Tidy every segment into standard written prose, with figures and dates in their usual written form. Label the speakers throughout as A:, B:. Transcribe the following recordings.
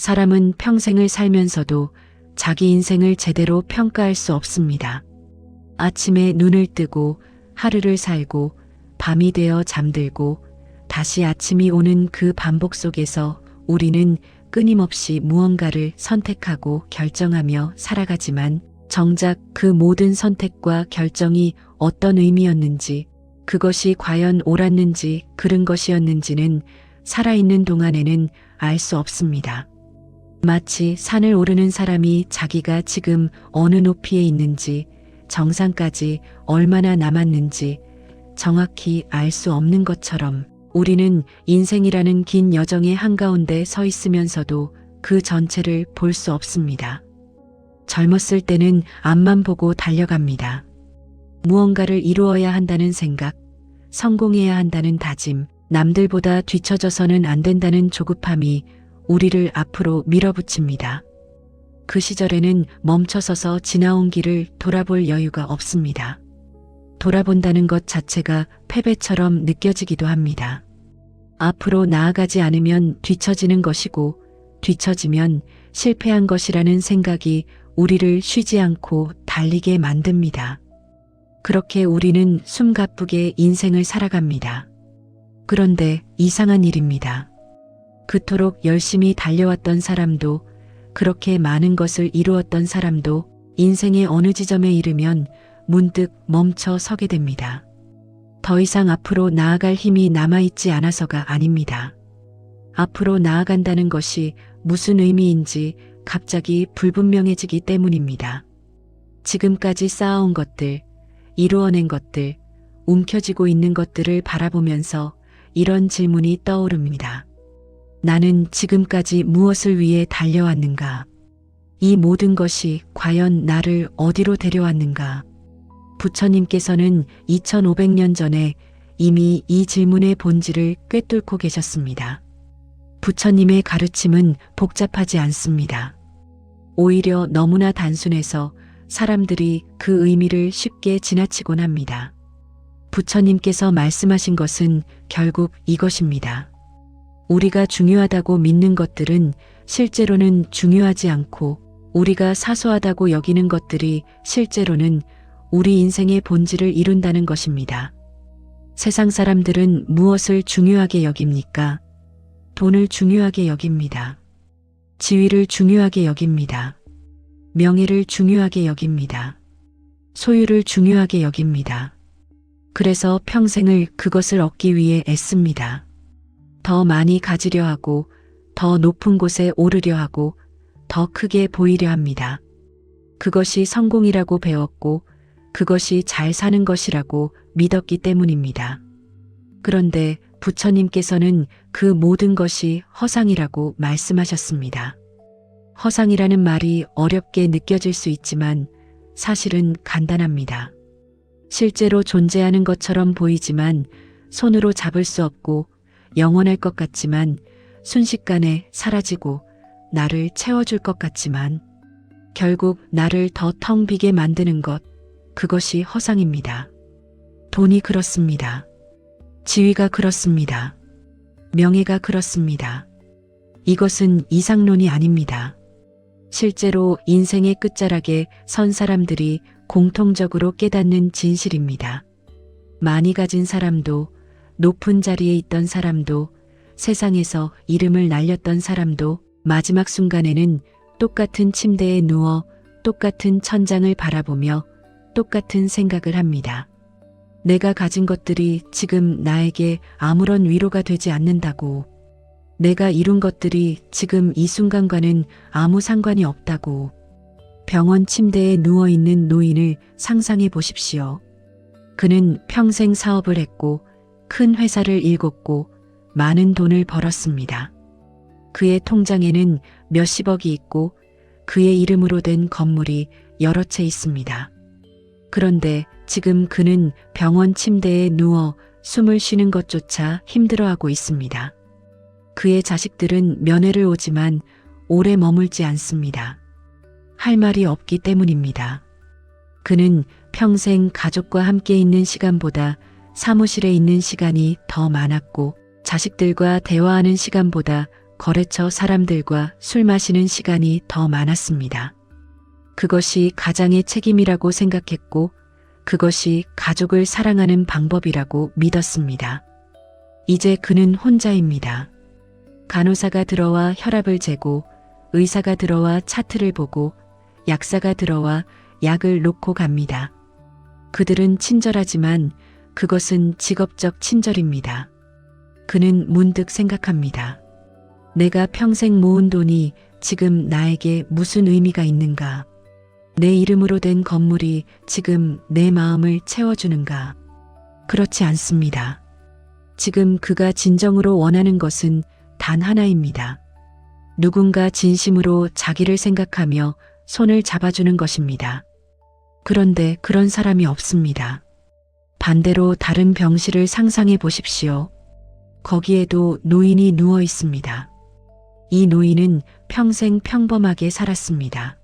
A: 사람은 평생을 살면서도 자기 인생을 제대로 평가할 수 없습니다. 아침에 눈을 뜨고 하루를 살고 밤이 되어 잠들고 다시 아침이 오는 그 반복 속에서 우리는 끊임없이 무언가를 선택하고 결정하며 살아가지만 정작 그 모든 선택과 결정이 어떤 의미였는지, 그것이 과연 옳았는지 그른 것이었는지는 살아있는 동안에는 알 수 없습니다. 마치 산을 오르는 사람이 자기가 지금 어느 높이에 있는지, 정상까지 얼마나 남았는지 정확히 알 수 없는 것처럼 우리는 인생이라는 긴 여정의 한가운데 서 있으면서도 그 전체를 볼 수 없습니다. 젊었을 때는 앞만 보고 달려갑니다. 무언가를 이루어야 한다는 생각, 성공해야 한다는 다짐, 남들보다 뒤처져서는 안 된다는 조급함이 우리를 앞으로 밀어붙입니다. 그 시절에는 멈춰서서 지나온 길을 돌아볼 여유가 없습니다. 돌아본다는 것 자체가 패배처럼 느껴지기도 합니다. 앞으로 나아가지 않으면 뒤처지는 것이고 뒤처지면 실패한 것이라는 생각이 우리를 쉬지 않고 달리게 만듭니다. 그렇게 우리는 숨가쁘게 인생을 살아갑니다. 그런데 이상한 일입니다. 그토록 열심히 달려왔던 사람도, 그렇게 많은 것을 이루었던 사람도 인생의 어느 지점에 이르면 문득 멈춰 서게 됩니다. 더 이상 앞으로 나아갈 힘이 남아있지 않아서가 아닙니다. 앞으로 나아간다는 것이 무슨 의미인지 갑자기 불분명해지기 때문입니다. 지금까지 쌓아온 것들, 이루어낸 것들, 움켜쥐고 있는 것들을 바라보면서 이런 질문이 떠오릅니다. 나는 지금까지 무엇을 위해 달려왔는가? 이 모든 것이 과연 나를 어디로 데려왔는가? 부처님께서는 2500년 전에 이미 이 질문의 본질을 꿰뚫고 계셨습니다. 부처님의 가르침은 복잡하지 않습니다. 오히려 너무나 단순해서 사람들이 그 의미를 쉽게 지나치곤 합니다. 부처님께서 말씀하신 것은 결국 이것입니다. 우리가 중요하다고 믿는 것들은 실제로는 중요하지 않고, 우리가 사소하다고 여기는 것들이 실제로는 우리 인생의 본질을 이룬다는 것입니다. 세상 사람들은 무엇을 중요하게 여깁니까? 돈을 중요하게 여깁니다. 지위를 중요하게 여깁니다. 명예를 중요하게 여깁니다. 소유를 중요하게 여깁니다. 그래서 평생을 그것을 얻기 위해 애씁니다. 더 많이 가지려 하고, 더 높은 곳에 오르려 하고, 더 크게 보이려 합니다. 그것이 성공이라고 배웠고, 그것이 잘 사는 것이라고 믿었기 때문입니다. 그런데 부처님께서는 그 모든 것이 허상이라고 말씀하셨습니다. 허상이라는 말이 어렵게 느껴질 수 있지만 사실은 간단합니다. 실제로 존재하는 것처럼 보이지만 손으로 잡을 수 없고 영원할 것 같지만 순식간에 사라지고 나를 채워줄 것 같지만 결국 나를 더 텅 비게 만드는 것, 그것이 허상입니다. 돈이 그렇습니다. 지위가 그렇습니다. 명예가 그렇습니다. 이것은 이상론이 아닙니다. 실제로 인생의 끝자락에 선 사람들이 공통적으로 깨닫는 진실입니다. 많이 가진 사람도, 높은 자리에 있던 사람도, 세상에서 이름을 날렸던 사람도 마지막 순간에는 똑같은 침대에 누워 똑같은 천장을 바라보며 똑같은 생각을 합니다. 내가 가진 것들이 지금 나에게 아무런 위로가 되지 않는다고, 내가 이룬 것들이 지금 이 순간과는 아무 상관이 없다고. 병원 침대에 누워있는 노인을 상상해 보십시오. 그는 평생 사업을 했고 큰 회사를 일궜고 많은 돈을 벌었습니다. 그의 통장에는 몇십억이 있고 그의 이름으로 된 건물이 여러 채 있습니다. 그런데 지금 그는 병원 침대에 누워 숨을 쉬는 것조차 힘들어하고 있습니다. 그의 자식들은 면회를 오지만 오래 머물지 않습니다. 할 말이 없기 때문입니다. 그는 평생 가족과 함께 있는 시간보다 사무실에 있는 시간이 더 많았고 자식들과 대화하는 시간보다 거래처 사람들과 술 마시는 시간이 더 많았습니다. 그것이 가장의 책임이라고 생각했고 그것이 가족을 사랑하는 방법이라고 믿었습니다. 이제 그는 혼자입니다. 간호사가 들어와 혈압을 재고 의사가 들어와 차트를 보고 약사가 들어와 약을 놓고 갑니다. 그들은 친절하지만 그것은 직업적 친절입니다. 그는 문득 생각합니다. 내가 평생 모은 돈이 지금 나에게 무슨 의미가 있는가? 내 이름으로 된 건물이 지금 내 마음을 채워주는가? 그렇지 않습니다. 지금 그가 진정으로 원하는 것은 단 하나입니다. 누군가 진심으로 자기를 생각하며 손을 잡아주는 것입니다. 그런데 그런 사람이 없습니다. 반대로 다른 병실을 상상해 보십시오. 거기에도 노인이 누워 있습니다. 이 노인은 평생 평범하게 살았습니다.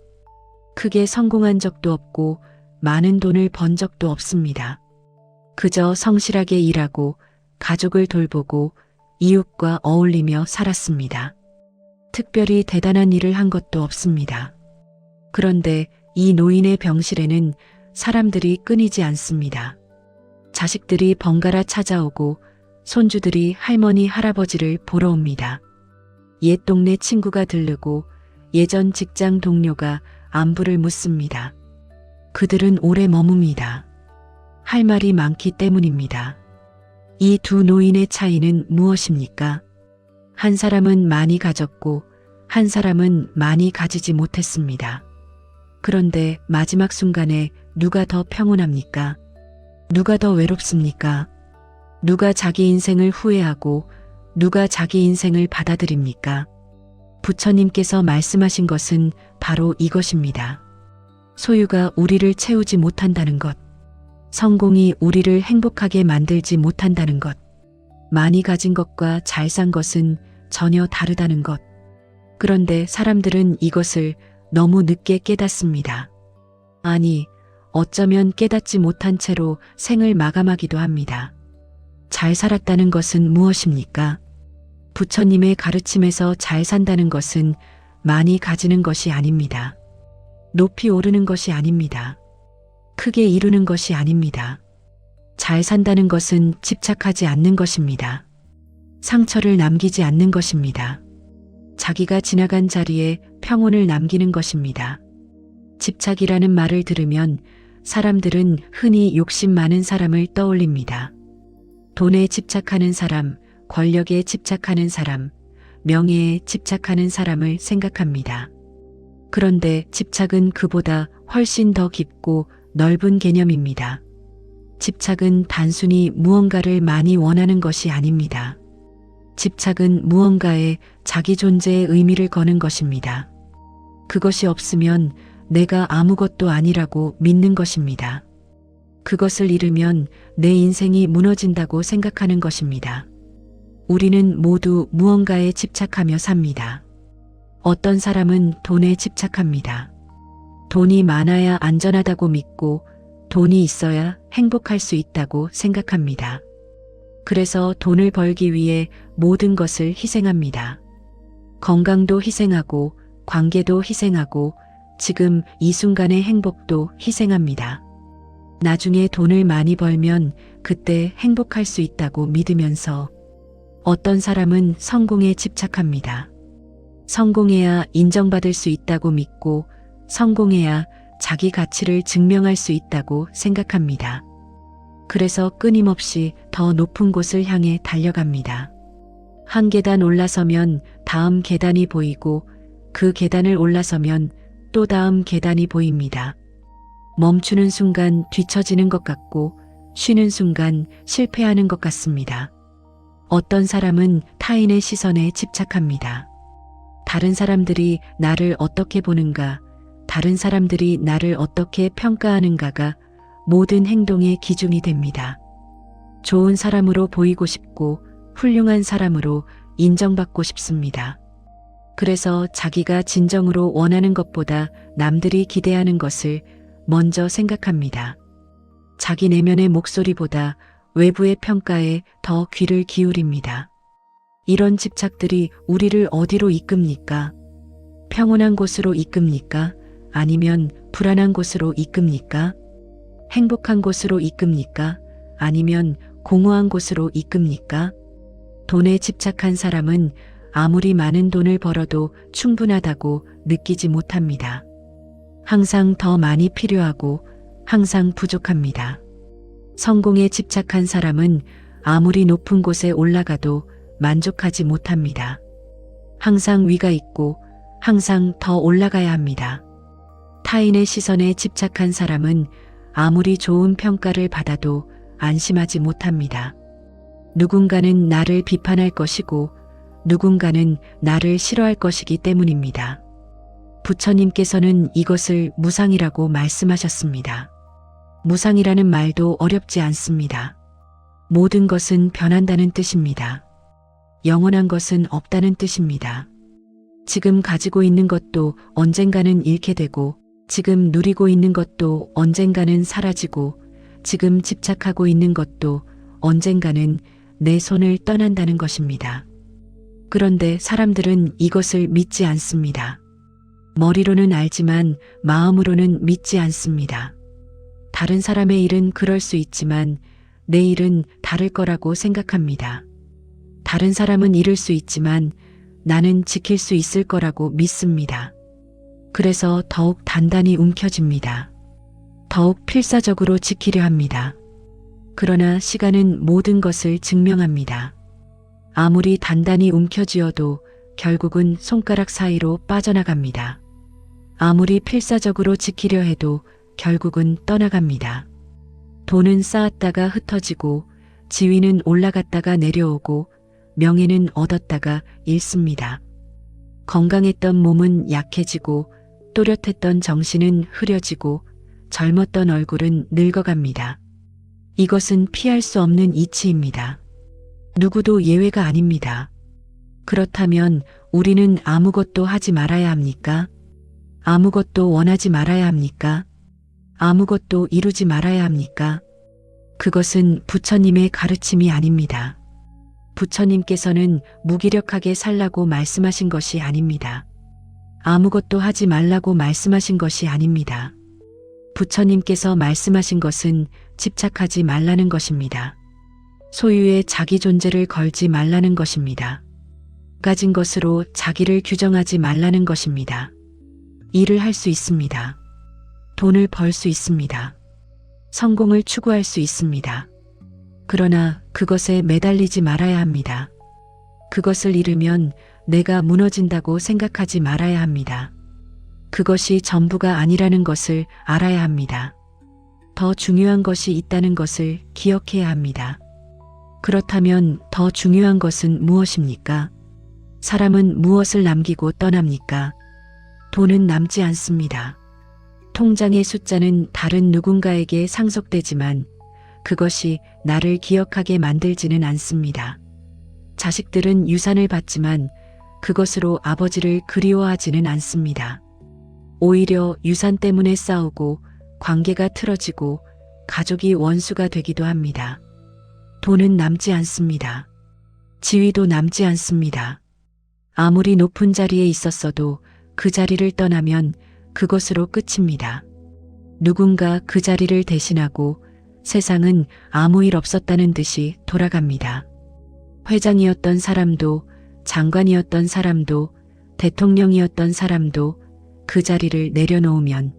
A: 크게 성공한 적도 없고 많은 돈을 번 적도 없습니다. 그저 성실하게 일하고 가족을 돌보고 이웃과 어울리며 살았습니다. 특별히 대단한 일을 한 것도 없습니다. 그런데 이 노인의 병실에는 사람들이 끊이지 않습니다. 자식들이 번갈아 찾아오고 손주들이 할머니, 할아버지를 보러 옵니다. 옛 동네 친구가 들르고 예전 직장 동료가 안부를 묻습니다. 그들은 오래 머뭅니다. 할 말이 많기 때문입니다. 이 두 노인의 차이는 무엇입니까? 한 사람은 많이 가졌고 한 사람은 많이 가지지 못했습니다. 그런데 마지막 순간에 누가 더 평온합니까? 누가 더 외롭습니까? 누가 자기 인생을 후회하고 누가 자기 인생을 받아들입니까? 부처님께서 말씀하신 것은 바로 이것입니다. 소유가 우리를 채우지 못한다는 것, 성공이 우리를 행복하게 만들지 못한다는 것, 많이 가진 것과 잘 산 것은 전혀 다르다는 것. 그런데 사람들은 이것을 너무 늦게 깨닫습니다. 아니, 어쩌면 깨닫지 못한 채로 생을 마감하기도 합니다. 잘 살았다는 것은 무엇입니까? 부처님의 가르침에서 잘 산다는 것은 많이 가지는 것이 아닙니다. 높이 오르는 것이 아닙니다. 크게 이루는 것이 아닙니다. 잘 산다는 것은 집착하지 않는 것입니다. 상처를 남기지 않는 것입니다. 자기가 지나간 자리에 평온을 남기는 것입니다. 집착이라는 말을 들으면 사람들은 흔히 욕심 많은 사람을 떠올립니다. 돈에 집착하는 사람, 권력에 집착하는 사람, 명예에 집착하는 사람을 생각합니다. 그런데 집착은 그보다 훨씬 더 깊고 넓은 개념입니다. 집착은 단순히 무언가를 많이 원하는 것이 아닙니다. 집착은 무언가에 자기 존재의 의미를 거는 것입니다. 그것이 없으면 내가 아무것도 아니라고 믿는 것입니다. 그것을 잃으면 내 인생이 무너진다고 생각하는 것입니다. 우리는 모두 무언가에 집착하며 삽니다. 어떤 사람은 돈에 집착합니다. 돈이 많아야 안전하다고 믿고 돈이 있어야 행복할 수 있다고 생각합니다. 그래서 돈을 벌기 위해 모든 것을 희생합니다. 건강도 희생하고 관계도 희생하고 지금 이 순간의 행복도 희생합니다. 나중에 돈을 많이 벌면 그때 행복할 수 있다고 믿으면서 어떤 사람은 성공에 집착합니다. 성공해야 인정받을 수 있다고 믿고 성공해야 자기 가치를 증명할 수 있다고 생각합니다. 그래서 끊임없이 더 높은 곳을 향해 달려갑니다. 한 계단 올라서면 다음 계단이 보이고 그 계단을 올라서면 또 다음 계단이 보입니다. 멈추는 순간 뒤처지는 것 같고 쉬는 순간 실패하는 것 같습니다. 어떤 사람은 타인의 시선에 집착합니다. 다른 사람들이 나를 어떻게 보는가, 다른 사람들이 나를 어떻게 평가하는가가 모든 행동의 기준이 됩니다. 좋은 사람으로 보이고 싶고 훌륭한 사람으로 인정받고 싶습니다. 그래서 자기가 진정으로 원하는 것보다 남들이 기대하는 것을 먼저 생각합니다. 자기 내면의 목소리보다 외부의 평가에 더 귀를 기울입니다. 이런 집착들이 우리를 어디로 이끕니까? 평온한 곳으로 이끕니까? 아니면 불안한 곳으로 이끕니까? 행복한 곳으로 이끕니까? 아니면 공허한 곳으로 이끕니까? 돈에 집착한 사람은 아무리 많은 돈을 벌어도 충분하다고 느끼지 못합니다. 항상 더 많이 필요하고 항상 부족합니다. 성공에 집착한 사람은 아무리 높은 곳에 올라가도 만족하지 못합니다. 항상 위가 있고 항상 더 올라가야 합니다. 타인의 시선에 집착한 사람은 아무리 좋은 평가를 받아도 안심하지 못합니다. 누군가는 나를 비판할 것이고 누군가는 나를 싫어할 것이기 때문입니다. 부처님께서는 이것을 무상이라고 말씀하셨습니다. 무상이라는 말도 어렵지 않습니다. 모든 것은 변한다는 뜻입니다. 영원한 것은 없다는 뜻입니다. 지금 가지고 있는 것도 언젠가는 잃게 되고, 지금 누리고 있는 것도 언젠가는 사라지고, 지금 집착하고 있는 것도 언젠가는 내 손을 떠난다는 것입니다. 그런데 사람들은 이것을 믿지 않습니다. 머리로는 알지만 마음으로는 믿지 않습니다. 다른 사람의 일은 그럴 수 있지만 내 일은 다를 거라고 생각합니다. 다른 사람은 잃을 수 있지만 나는 지킬 수 있을 거라고 믿습니다. 그래서 더욱 단단히 움켜쥡니다. 더욱 필사적으로 지키려 합니다. 그러나 시간은 모든 것을 증명합니다. 아무리 단단히 움켜쥐어도 결국은 손가락 사이로 빠져나갑니다. 아무리 필사적으로 지키려 해도 결국은 떠나갑니다. 돈은 쌓았다가 흩어지고, 지위는 올라갔다가 내려오고, 명예는 얻었다가 잃습니다. 건강했던 몸은 약해지고, 또렷했던 정신은 흐려지고, 젊었던 얼굴은 늙어갑니다. 이것은 피할 수 없는 이치입니다. 누구도 예외가 아닙니다. 그렇다면 우리는 아무것도 하지 말아야 합니까? 아무것도 원하지 말아야 합니까? 아무것도 이루지 말아야 합니까? 그것은 부처님의 가르침이 아닙니다. 부처님께서는 무기력하게 살라고 말씀하신 것이 아닙니다. 아무것도 하지 말라고 말씀하신 것이 아닙니다. 부처님께서 말씀하신 것은 집착하지 말라는 것입니다. 소유에 자기 존재를 걸지 말라는 것입니다. 가진 것으로 자기를 규정하지 말라는 것입니다. 일을 할 수 있습니다. 돈을 벌 수 있습니다. 성공을 추구할 수 있습니다. 그러나 그것에 매달리지 말아야 합니다. 그것을 잃으면 내가 무너진다고 생각하지 말아야 합니다. 그것이 전부가 아니라는 것을 알아야 합니다. 더 중요한 것이 있다는 것을 기억해야 합니다. 그렇다면 더 중요한 것은 무엇입니까? 사람은 무엇을 남기고 떠납니까? 돈은 남지 않습니다. 통장의 숫자는 다른 누군가에게 상속되지만 그것이 나를 기억하게 만들지는 않습니다. 자식들은 유산을 받지만 그것으로 아버지를 그리워하지는 않습니다. 오히려 유산 때문에 싸우고 관계가 틀어지고 가족이 원수가 되기도 합니다. 돈은 남지 않습니다. 지위도 남지 않습니다. 아무리 높은 자리에 있었어도 그 자리를 떠나면 그것으로 끝입니다. 누군가 그 자리를 대신하고 세상은 아무 일 없었다는 듯이 돌아갑니다. 회장이었던 사람도, 장관이었던 사람도, 대통령이었던 사람도 그 자리를 내려놓으면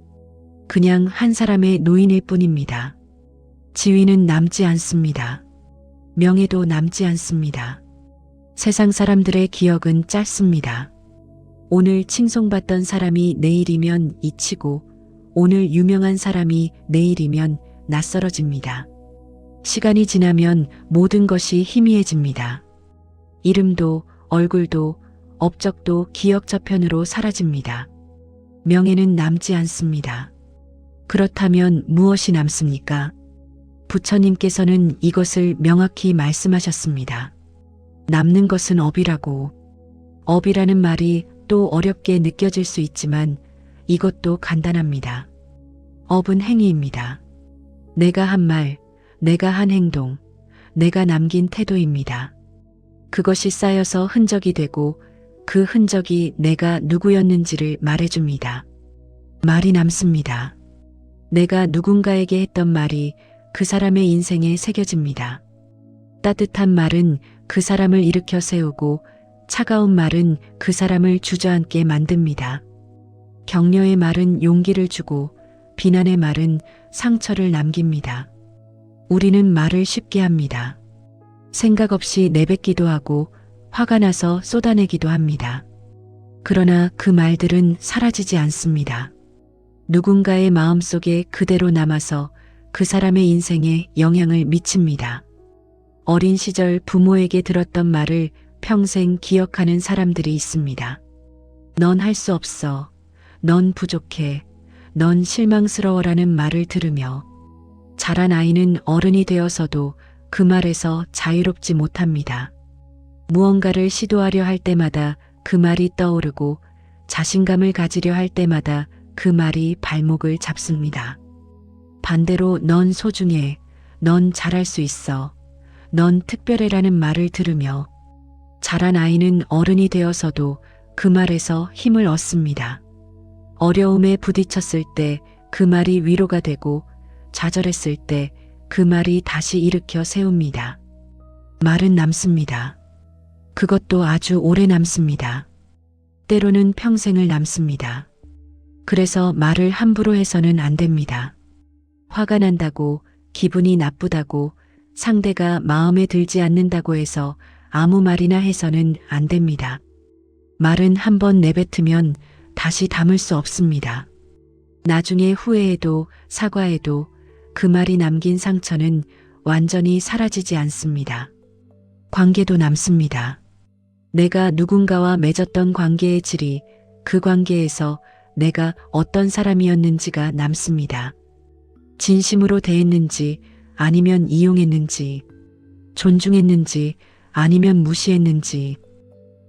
A: 그냥 한 사람의 노인일 뿐입니다. 지위는 남지 않습니다. 명예도 남지 않습니다. 세상 사람들의 기억은 짧습니다. 오늘 칭송받던 사람이 내일이면 잊히고 오늘 유명한 사람이 내일이면 낯설어집니다. 시간이 지나면 모든 것이 희미해집니다. 이름도 얼굴도 업적도 기억 저편으로 사라집니다. 명예는 남지 않습니다. 그렇다면 무엇이 남습니까? 부처님께서는 이것을 명확히 말씀하셨습니다. 남는 것은 업이라고. 업이라는 말이 또 어렵게 느껴질 수 있지만 이것도 간단합니다. 업은 행위입니다. 내가 한 말, 내가 한 행동, 내가 남긴 태도입니다. 그것이 쌓여서 흔적이 되고 그 흔적이 내가 누구였는지를 말해줍니다. 말이 남습니다. 내가 누군가에게 했던 말이 그 사람의 인생에 새겨집니다. 따뜻한 말은 그 사람을 일으켜 세우고 차가운 말은 그 사람을 주저앉게 만듭니다. 격려의 말은 용기를 주고 비난의 말은 상처를 남깁니다. 우리는 말을 쉽게 합니다. 생각 없이 내뱉기도 하고 화가 나서 쏟아내기도 합니다. 그러나 그 말들은 사라지지 않습니다. 누군가의 마음속에 그대로 남아서 그 사람의 인생에 영향을 미칩니다. 어린 시절 부모에게 들었던 말을 평생 기억하는 사람들이 있습니다. 넌 할 수 없어. 넌 부족해. 넌 실망스러워라는 말을 들으며 자란 아이는 어른이 되어서도 그 말에서 자유롭지 못합니다. 무언가를 시도하려 할 때마다 그 말이 떠오르고 자신감을 가지려 할 때마다 그 말이 발목을 잡습니다. 반대로 넌 소중해. 넌 잘할 수 있어. 넌 특별해라는 말을 들으며 자란 아이는 어른이 되어서도 그 말에서 힘을 얻습니다. 어려움에 부딪혔을 때 그 말이 위로가 되고 좌절했을 때 그 말이 다시 일으켜 세웁니다. 말은 남습니다. 그것도 아주 오래 남습니다. 때로는 평생을 남습니다. 그래서 말을 함부로 해서는 안 됩니다. 화가 난다고, 기분이 나쁘다고, 상대가 마음에 들지 않는다고 해서 아무 말이나 해서는 안 됩니다. 말은 한번 내뱉으면 다시 담을 수 없습니다. 나중에 후회해도 사과해도 그 말이 남긴 상처는 완전히 사라지지 않습니다. 관계도 남습니다. 내가 누군가와 맺었던 관계의 질이 그 관계에서 내가 어떤 사람이었는지가 남습니다. 진심으로 대했는지 아니면 이용했는지, 존중했는지 아니면 무시했는지,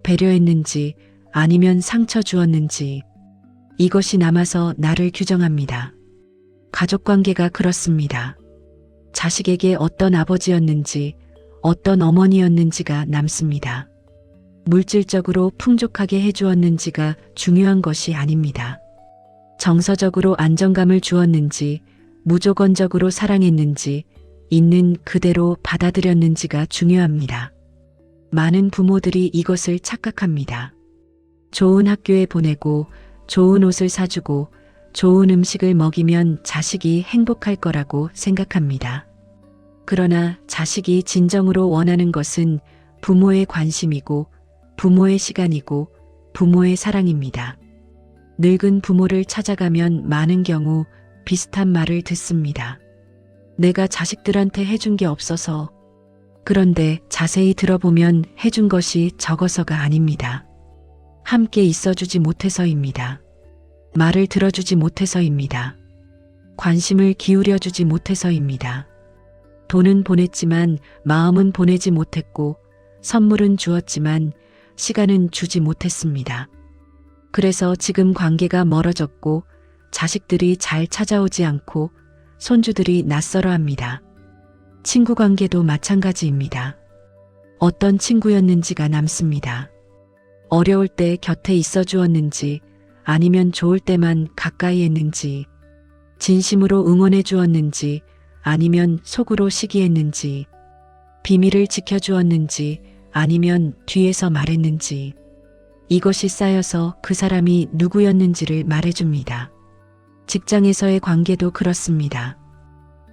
A: 배려했는지 아니면 상처 주었는지, 이것이 남아서 나를 규정합니다. 가족관계가 그렇습니다. 자식에게 어떤 아버지였는지, 어떤 어머니였는지가 남습니다. 물질적으로 풍족하게 해주었는지가 중요한 것이 아닙니다. 정서적으로 안정감을 주었는지, 무조건적으로 사랑했는지, 있는 그대로 받아들였는지가 중요합니다. 많은 부모들이 이것을 착각합니다. 좋은 학교에 보내고, 좋은 옷을 사주고, 좋은 음식을 먹이면 자식이 행복할 거라고 생각합니다. 그러나 자식이 진정으로 원하는 것은 부모의 관심이고, 부모의 시간이고, 부모의 사랑입니다. 늙은 부모를 찾아가면 많은 경우 비슷한 말을 듣습니다. 내가 자식들한테 해준 게 없어서. 그런데 자세히 들어보면 해준 것이 적어서가 아닙니다. 함께 있어주지 못해서입니다. 말을 들어주지 못해서입니다. 관심을 기울여주지 못해서입니다. 돈은 보냈지만 마음은 보내지 못했고, 선물은 주었지만 시간은 주지 못했습니다. 그래서 지금 관계가 멀어졌고, 자식들이 잘 찾아오지 않고 손주들이 낯설어합니다. 친구 관계도 마찬가지입니다. 어떤 친구였는지가 남습니다. 어려울 때 곁에 있어 주었는지, 아니면 좋을 때만 가까이 했는지, 진심으로 응원해 주었는지, 아니면 속으로 시기했는지, 비밀을 지켜주었는지, 아니면 뒤에서 말했는지, 이것이 쌓여서 그 사람이 누구였는지를 말해줍니다. 직장에서의 관계도 그렇습니다.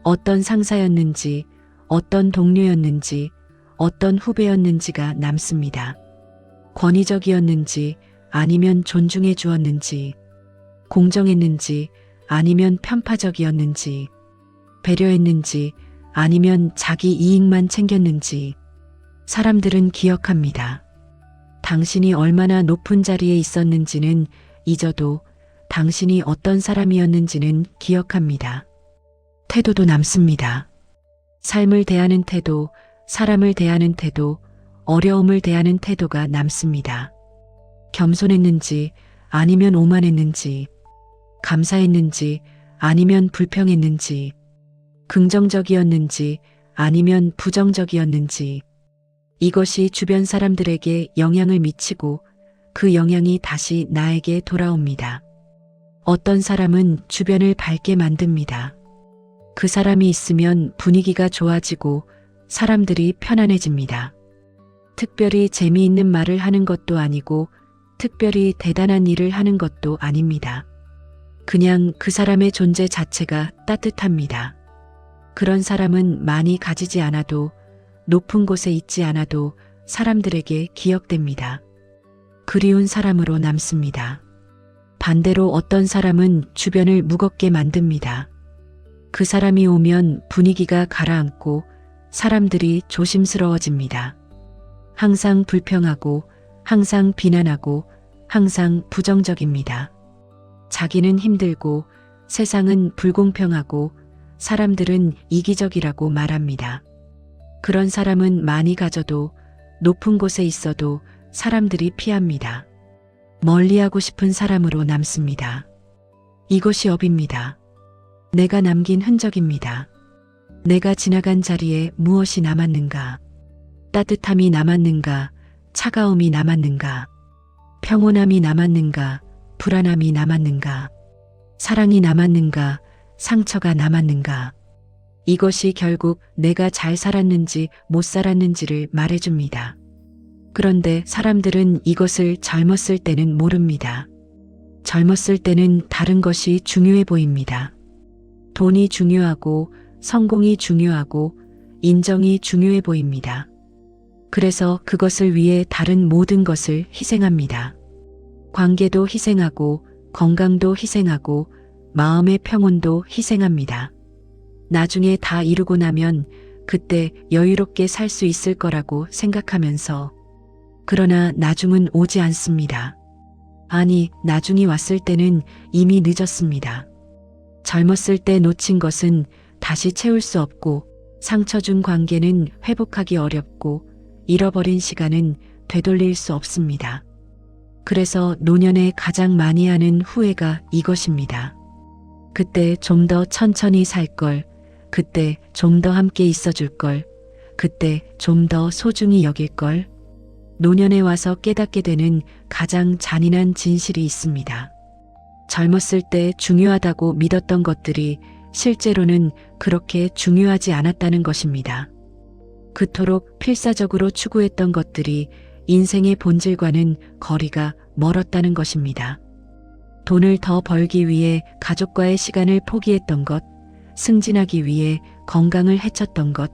A: 어떤 상사였는지, 어떤 동료였는지, 어떤 후배였는지가 남습니다. 권위적이었는지, 아니면 존중해 주었는지, 공정했는지, 아니면 편파적이었는지, 배려했는지, 아니면 자기 이익만 챙겼는지, 사람들은 기억합니다. 당신이 얼마나 높은 자리에 있었는지는 잊어도 당신이 어떤 사람이었는지는 기억합니다. 태도도 남습니다. 삶을 대하는 태도, 사람을 대하는 태도, 어려움을 대하는 태도가 남습니다. 겸손했는지, 아니면 오만했는지, 감사했는지, 아니면 불평했는지, 긍정적이었는지, 아니면 부정적이었는지, 이것이 주변 사람들에게 영향을 미치고 그 영향이 다시 나에게 돌아옵니다. 어떤 사람은 주변을 밝게 만듭니다. 그 사람이 있으면 분위기가 좋아지고 사람들이 편안해집니다. 특별히 재미있는 말을 하는 것도 아니고 특별히 대단한 일을 하는 것도 아닙니다. 그냥 그 사람의 존재 자체가 따뜻합니다. 그런 사람은 많이 가지지 않아도 높은 곳에 있지 않아도 사람들에게 기억됩니다. 그리운 사람으로 남습니다. 반대로 어떤 사람은 주변을 무겁게 만듭니다. 그 사람이 오면 분위기가 가라앉고 사람들이 조심스러워집니다. 항상 불평하고 항상 비난하고 항상 부정적입니다. 자기는 힘들고 세상은 불공평하고 사람들은 이기적이라고 말합니다. 그런 사람은 많이 가져도 높은 곳에 있어도 사람들이 피합니다. 멀리하고 싶은 사람으로 남습니다. 이것이 업입니다. 내가 남긴 흔적입니다. 내가 지나간 자리에 무엇이 남았는가? 따뜻함이 남았는가? 차가움이 남았는가? 평온함이 남았는가? 불안함이 남았는가? 사랑이 남았는가? 상처가 남았는가? 이것이 결국 내가 잘 살았는지 못 살았는지를 말해줍니다. 그런데 사람들은 이것을 젊었을 때는 모릅니다. 젊었을 때는 다른 것이 중요해 보입니다. 돈이 중요하고 성공이 중요하고 인정이 중요해 보입니다. 그래서 그것을 위해 다른 모든 것을 희생합니다. 관계도 희생하고 건강도 희생하고 마음의 평온도 희생합니다. 나중에 다 이루고 나면 그때 여유롭게 살 수 있을 거라고 생각하면서 그러나 나중은 오지 않습니다. 아니, 나중이 왔을 때는 이미 늦었습니다. 젊었을 때 놓친 것은 다시 채울 수 없고 상처 준 관계는 회복하기 어렵고 잃어버린 시간은 되돌릴 수 없습니다. 그래서 노년에 가장 많이 하는 후회가 이것입니다. 그때 좀 더 천천히 살 걸, 그때 좀 더 함께 있어 줄 걸, 그때 좀 더 소중히 여길 걸. 노년에 와서 깨닫게 되는 가장 잔인한 진실이 있습니다. 젊었을 때 중요하다고 믿었던 것들이 실제로는 그렇게 중요하지 않았다는 것입니다. 그토록 필사적으로 추구했던 것들이 인생의 본질과는 거리가 멀었다는 것입니다. 돈을 더 벌기 위해 가족과의 시간을 포기했던 것, 승진하기 위해 건강을 해쳤던 것,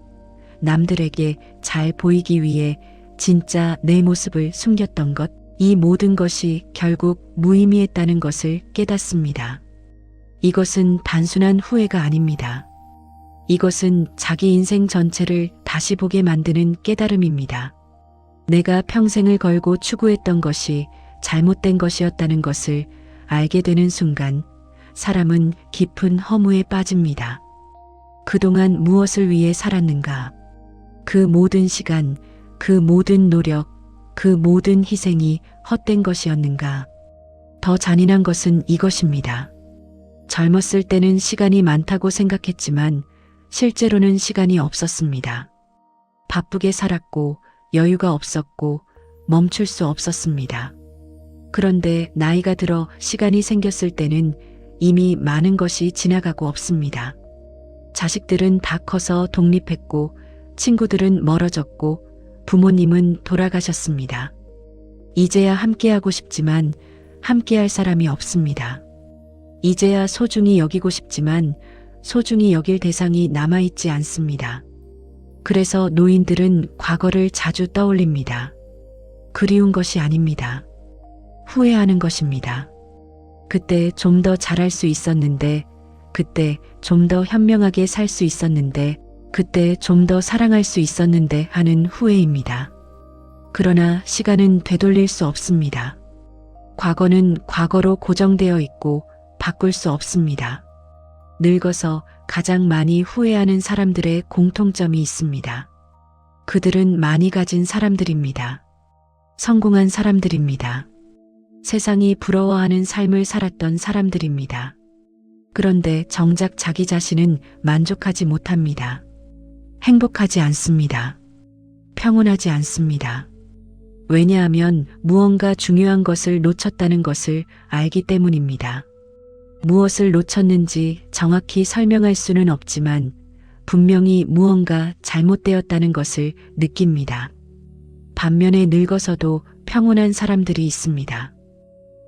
A: 남들에게 잘 보이기 위해 진짜 내 모습을 숨겼던 것, 이 모든 것이 결국 무의미했다는 것을 깨닫습니다. 이것은 단순한 후회가 아닙니다. 이것은 자기 인생 전체를 다시 보게 만드는 깨달음입니다. 내가 평생을 걸고 추구했던 것이 잘못된 것이었다는 것을 알게 되는 순간 사람은 깊은 허무에 빠집니다. 그동안 무엇을 위해 살았는가? 그 모든 시간, 그 모든 노력, 그 모든 희생이 헛된 것이었는가? 더 잔인한 것은 이것입니다. 젊었을 때는 시간이 많다고 생각했지만 실제로는 시간이 없었습니다. 바쁘게 살았고 여유가 없었고 멈출 수 없었습니다. 그런데 나이가 들어 시간이 생겼을 때는 이미 많은 것이 지나가고 없습니다. 자식들은 다 커서 독립했고 친구들은 멀어졌고 부모님은 돌아가셨습니다. 이제야 함께하고 싶지만 함께할 사람이 없습니다. 이제야 소중히 여기고 싶지만 소중히 여길 대상이 남아있지 않습니다. 그래서 노인들은 과거를 자주 떠올립니다. 그리운 것이 아닙니다. 후회하는 것입니다. 그때 좀 더 잘할 수 있었는데, 그때 좀 더 현명하게 살 수 있었는데, 그때 좀 더 사랑할 수 있었는데 하는 후회입니다. 그러나 시간은 되돌릴 수 없습니다. 과거는 과거로 고정되어 있고 바꿀 수 없습니다. 늙어서 가장 많이 후회하는 사람들의 공통점이 있습니다. 그들은 많이 가진 사람들입니다. 성공한 사람들입니다. 세상이 부러워하는 삶을 살았던 사람들입니다. 그런데 정작 자기 자신은 만족하지 못합니다. 행복하지 않습니다. 평온하지 않습니다. 왜냐하면 무언가 중요한 것을 놓쳤다는 것을 알기 때문입니다. 무엇을 놓쳤는지 정확히 설명할 수는 없지만 분명히 무언가 잘못되었다는 것을 느낍니다. 반면에 늙어서도 평온한 사람들이 있습니다.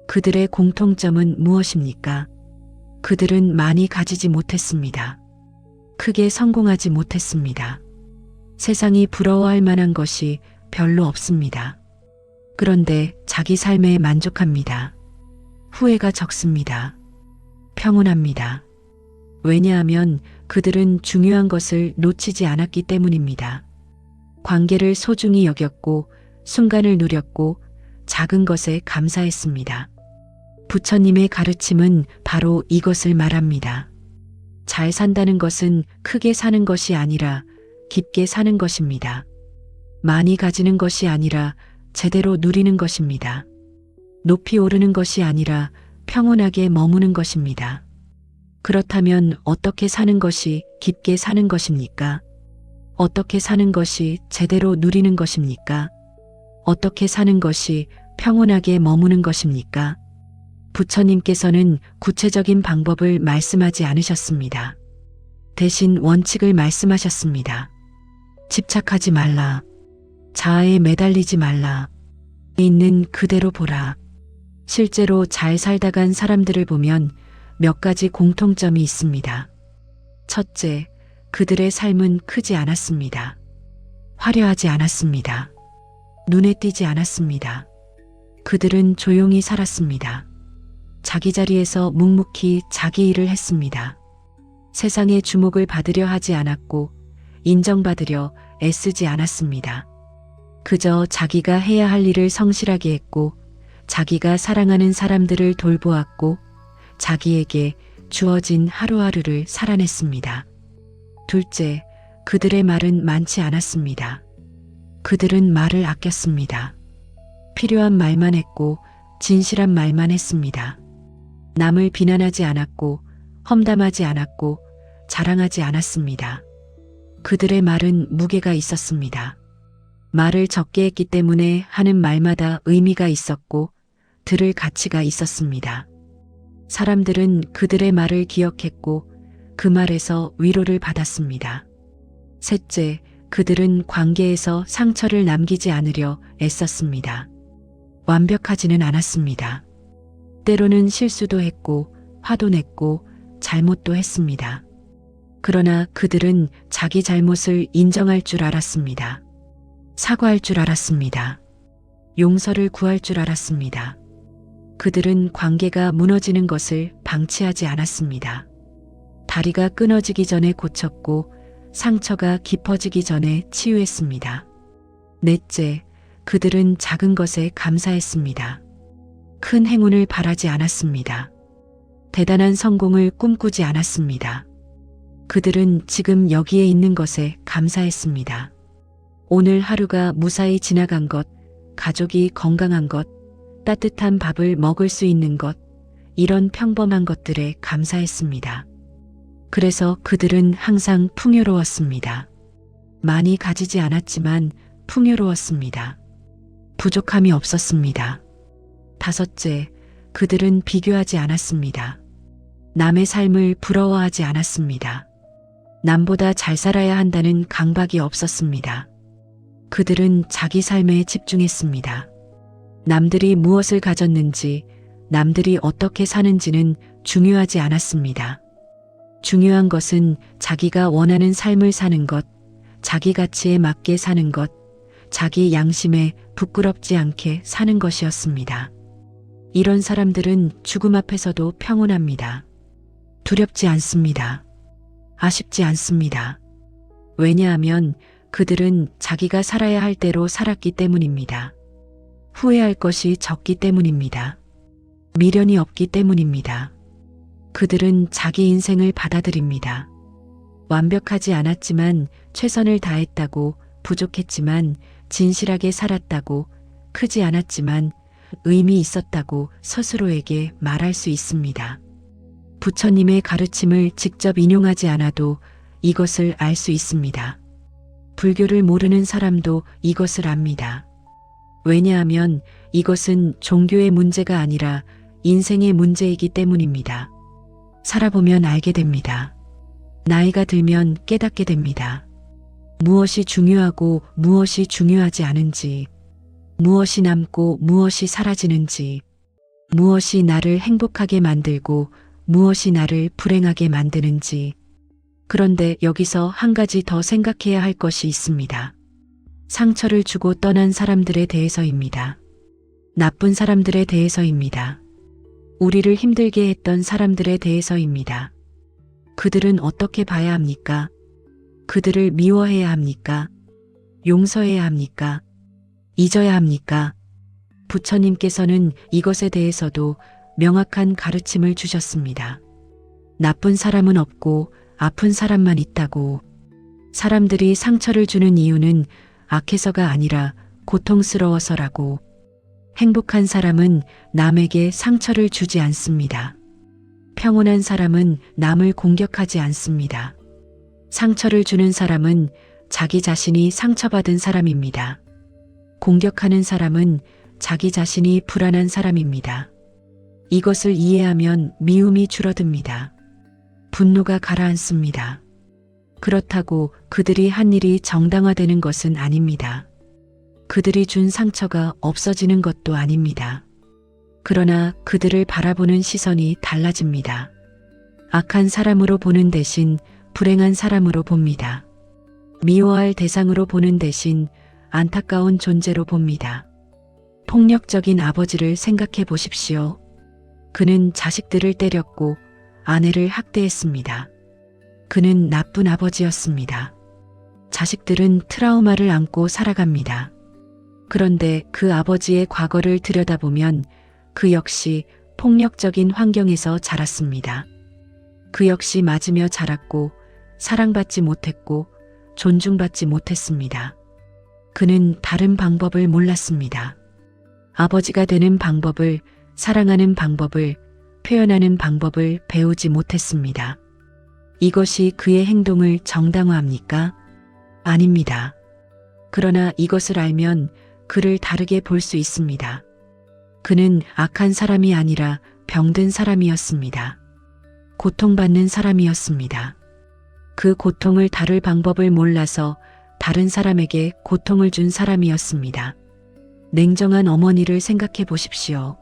A: 그들의 공통점은 무엇입니까? 그들은 많이 가지지 못했습니다. 크게 성공하지 못했습니다. 세상이 부러워할 만한 것이 별로 없습니다. 그런데 자기 삶에 만족합니다. 후회가 적습니다. 평온합니다. 왜냐하면 그들은 중요한 것을 놓치지 않았기 때문입니다. 관계를 소중히 여겼고 순간을 누렸고 작은 것에 감사했습니다. 부처님의 가르침은 바로 이것을 말합니다. 잘 산다는 것은 크게 사는 것이 아니라 깊게 사는 것입니다. 많이 가지는 것이 아니라 제대로 누리는 것입니다. 높이 오르는 것이 아니라 평온하게 머무는 것입니다. 그렇다면 어떻게 사는 것이 깊게 사는 것입니까? 어떻게 사는 것이 제대로 누리는 것입니까? 어떻게 사는 것이 평온하게 머무는 것입니까? 부처님께서는 구체적인 방법을 말씀하지 않으셨습니다. 대신 원칙을 말씀하셨습니다. 집착하지 말라. 자아에 매달리지 말라. 있는 그대로 보라. 실제로 잘 살다 간 사람들을 보면 몇 가지 공통점이 있습니다. 첫째, 그들의 삶은 크지 않았습니다. 화려하지 않았습니다. 눈에 띄지 않았습니다. 그들은 조용히 살았습니다. 자기 자리에서 묵묵히 자기 일을 했습니다. 세상의 주목을 받으려 하지 않았고 인정받으려 애쓰지 않았습니다. 그저 자기가 해야 할 일을 성실하게 했고 자기가 사랑하는 사람들을 돌보았고 자기에게 주어진 하루하루를 살아냈습니다. 둘째, 그들의 말은 많지 않았습니다. 그들은 말을 아꼈습니다. 필요한 말만 했고 진실한 말만 했습니다. 남을 비난하지 않았고 험담하지 않았고 자랑하지 않았습니다. 그들의 말은 무게가 있었습니다. 말을 적게 했기 때문에 하는 말마다 의미가 있었고 들을 가치가 있었습니다. 사람들은 그들의 말을 기억했고 그 말에서 위로를 받았습니다. 셋째, 그들은 관계에서 상처를 남기지 않으려 애썼습니다. 완벽하지는 않았습니다. 때로는 실수도 했고 화도 냈고 잘못도 했습니다. 그러나 그들은 자기 잘못을 인정할 줄 알았습니다. 사과할 줄 알았습니다. 용서를 구할 줄 알았습니다. 그들은 관계가 무너지는 것을 방치하지 않았습니다. 다리가 끊어지기 전에 고쳤고 상처가 깊어지기 전에 치유했습니다. 넷째, 그들은 작은 것에 감사했습니다. 큰 행운을 바라지 않았습니다. 대단한 성공을 꿈꾸지 않았습니다. 그들은 지금 여기에 있는 것에 감사했습니다. 오늘 하루가 무사히 지나간 것, 가족이 건강한 것, 따뜻한 밥을 먹을 수 있는 것, 이런 평범한 것들에 감사했습니다. 그래서 그들은 항상 풍요로웠습니다. 많이 가지지 않았지만 풍요로웠습니다. 부족함이 없었습니다. 다섯째, 그들은 비교하지 않았습니다. 남의 삶을 부러워하지 않았습니다. 남보다 잘 살아야 한다는 강박이 없었습니다. 그들은 자기 삶에 집중했습니다. 남들이 무엇을 가졌는지, 남들이 어떻게 사는지는 중요하지 않았습니다. 중요한 것은 자기가 원하는 삶을 사는 것, 자기 가치에 맞게 사는 것, 자기 양심에 부끄럽지 않게 사는 것이었습니다. 이런 사람들은 죽음 앞에서도 평온합니다. 두렵지 않습니다. 아쉽지 않습니다. 왜냐하면 그들은 자기가 살아야 할 대로 살았기 때문입니다. 후회할 것이 적기 때문입니다. 미련이 없기 때문입니다. 그들은 자기 인생을 받아들입니다. 완벽하지 않았지만 최선을 다했다고, 부족했지만 진실하게 살았다고, 크지 않았지만 의미 있었다고 스스로에게 말할 수 있습니다. 부처님의 가르침을 직접 인용하지 않아도 이것을 알 수 있습니다. 불교를 모르는 사람도 이것을 압니다. 왜냐하면 이것은 종교의 문제가 아니라 인생의 문제이기 때문입니다. 살아보면 알게 됩니다. 나이가 들면 깨닫게 됩니다. 무엇이 중요하고 무엇이 중요하지 않은지, 무엇이 남고 무엇이 사라지는지, 무엇이 나를 행복하게 만들고 무엇이 나를 불행하게 만드는지. 그런데 여기서 한 가지 더 생각해야 할 것이 있습니다. 상처를 주고 떠난 사람들에 대해서입니다. 나쁜 사람들에 대해서입니다. 우리를 힘들게 했던 사람들에 대해서입니다. 그들은 어떻게 봐야 합니까? 그들을 미워해야 합니까? 용서해야 합니까? 잊어야 합니까? 부처님께서는 이것에 대해서도 명확한 가르침을 주셨습니다. 나쁜 사람은 없고 아픈 사람만 있다고. 사람들이 상처를 주는 이유는 악해서가 아니라 고통스러워서라고. 행복한 사람은 남에게 상처를 주지 않습니다. 평온한 사람은 남을 공격하지 않습니다. 상처를 주는 사람은 자기 자신이 상처받은 사람입니다. 공격하는 사람은 자기 자신이 불안한 사람입니다. 이것을 이해하면 미움이 줄어듭니다. 분노가 가라앉습니다. 그렇다고 그들이 한 일이 정당화되는 것은 아닙니다. 그들이 준 상처가 없어지는 것도 아닙니다. 그러나 그들을 바라보는 시선이 달라집니다. 악한 사람으로 보는 대신 불행한 사람으로 봅니다. 미워할 대상으로 보는 대신 안타까운 존재로 봅니다. 폭력적인 아버지를 생각해 보십시오. 그는 자식들을 때렸고 아내를 학대했습니다. 그는 나쁜 아버지였습니다. 자식들은 트라우마를 안고 살아갑니다. 그런데 그 아버지의 과거를 들여다보면 그 역시 폭력적인 환경에서 자랐습니다. 그 역시 맞으며 자랐고 사랑받지 못했고 존중받지 못했습니다. 그는 다른 방법을 몰랐습니다. 아버지가 되는 방법을, 사랑하는 방법을, 표현하는 방법을 배우지 못했습니다. 이것이 그의 행동을 정당화합니까? 아닙니다. 그러나 이것을 알면 그를 다르게 볼 수 있습니다. 그는 악한 사람이 아니라 병든 사람이었습니다. 고통받는 사람이었습니다. 그 고통을 다룰 방법을 몰라서 다른 사람에게 고통을 준 사람이었습니다. 냉정한 어머니를 생각해 보십시오.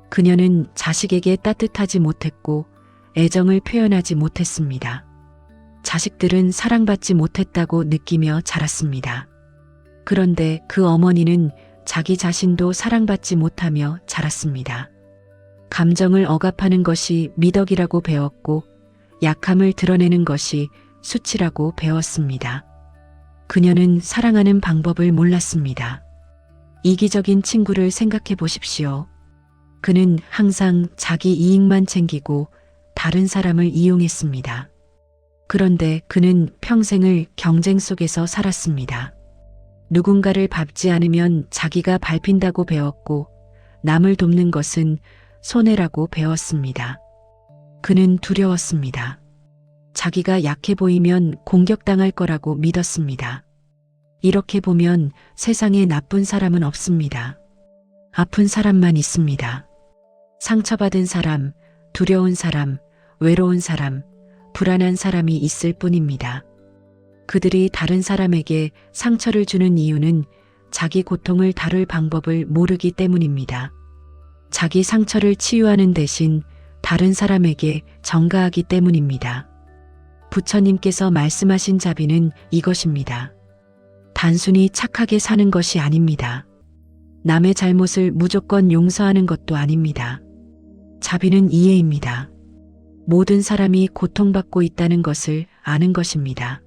A: 그녀는 자식에게 따뜻하지 못했고 애정을 표현하지 못했습니다. 자식들은 사랑받지 못했다고 느끼며 자랐습니다. 그런데 그 어머니는 자기 자신도 사랑받지 못하며 자랐습니다. 감정을 억압하는 것이 미덕이라고 배웠고 약함을 드러내는 것이 수치라고 배웠습니다. 그녀는 사랑하는 방법을 몰랐습니다. 이기적인 친구를 생각해 보십시오. 그는 항상 자기 이익만 챙기고 다른 사람을 이용했습니다. 그런데 그는 평생을 경쟁 속에서 살았습니다. 누군가를 밟지 않으면 자기가 밟힌다고 배웠고 남을 돕는 것은 손해라고 배웠습니다. 그는 두려웠습니다. 자기가 약해 보이면 공격당할 거라고 믿었습니다. 이렇게 보면 세상에 나쁜 사람은 없습니다. 아픈 사람만 있습니다. 상처받은 사람, 두려운 사람, 외로운 사람, 불안한 사람이 있을 뿐입니다. 그들이 다른 사람에게 상처를 주는 이유는 자기 고통을 다룰 방법을 모르기 때문입니다. 자기 상처를 치유하는 대신 다른 사람에게 전가하기 때문입니다. 부처님께서 말씀하신 자비는 이것입니다. 단순히 착하게 사는 것이 아닙니다. 남의 잘못을 무조건 용서하는 것도 아닙니다. 자비는 이해입니다. 모든 사람이 고통받고 있다는 것을 아는 것입니다.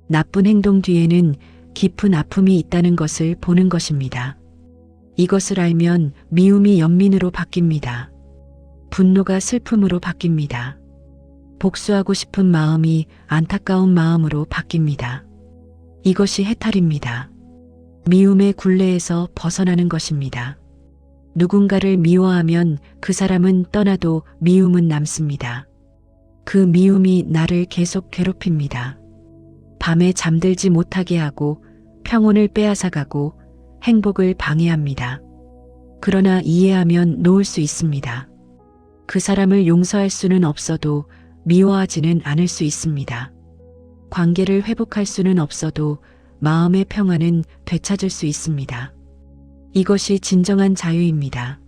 A: 나쁜 행동 뒤에는 깊은 아픔이 있다는 것을 보는 것입니다. 이것을 알면 미움이 연민으로 바뀝니다. 분노가 슬픔으로 바뀝니다. 복수하고 싶은 마음이 안타까운 마음으로 바뀝니다. 이것이 해탈입니다. 미움의 굴레에서 벗어나는 것입니다. 누군가를 미워하면 그 사람은 떠나도 미움은 남습니다. 그 미움이 나를 계속 괴롭힙니다. 밤에 잠들지 못하게 하고 평온을 빼앗아가고 행복을 방해합니다. 그러나 이해하면 놓을 수 있습니다. 그 사람을 용서할 수는 없어도 미워하지는 않을 수 있습니다. 관계를 회복할 수는 없어도 마음의 평안은 되찾을 수 있습니다. 이것이 진정한 자유입니다.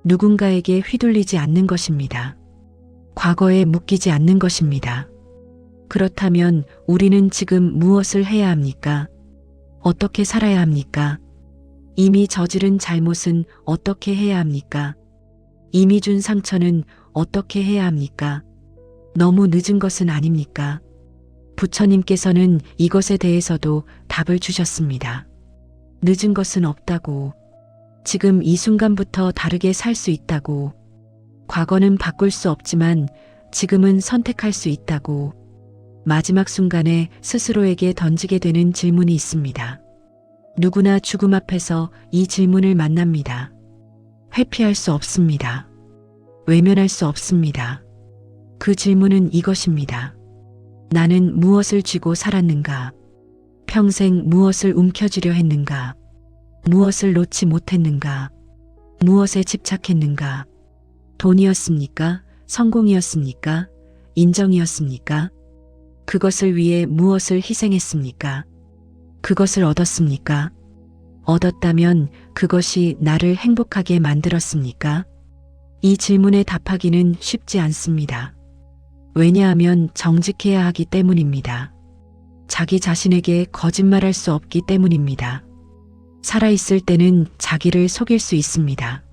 A: 누군가에게 휘둘리지 않는 것입니다. 과거에 묶이지 않는 것입니다. 그렇다면 우리는 지금 무엇을 해야 합니까? 어떻게 살아야 합니까? 이미 저지른 잘못은 어떻게 해야 합니까? 이미 준 상처는 어떻게 해야 합니까? 너무 늦은 것은 아닙니까? 부처님께서는 이것에 대해서도 답을 주셨습니다. 늦은 것은 없다고. 지금 이 순간부터 다르게 살 수 있다고. 과거는 바꿀 수 없지만 지금은 선택할 수 있다고. 마지막 순간에 스스로에게 던지게 되는 질문이 있습니다. 누구나 죽음 앞에서 이 질문을 만납니다. 회피할 수 없습니다. 외면할 수 없습니다. 그 질문은 이것입니다. 나는 무엇을 쥐고 살았는가? 평생 무엇을 움켜쥐려 했는가? 무엇을 놓지 못했는가? 무엇에 집착했는가? 돈이었습니까? 성공이었습니까? 인정이었습니까? 그것을 위해 무엇을 희생했습니까? 그것을 얻었습니까? 얻었다면 그것이 나를 행복하게 만들었습니까? 이 질문에 답하기는 쉽지 않습니다. 왜냐하면 정직해야 하기 때문입니다. 자기 자신에게 거짓말할 수 없기 때문입니다. 살아있을 때는 자기를 속일 수 있습니다.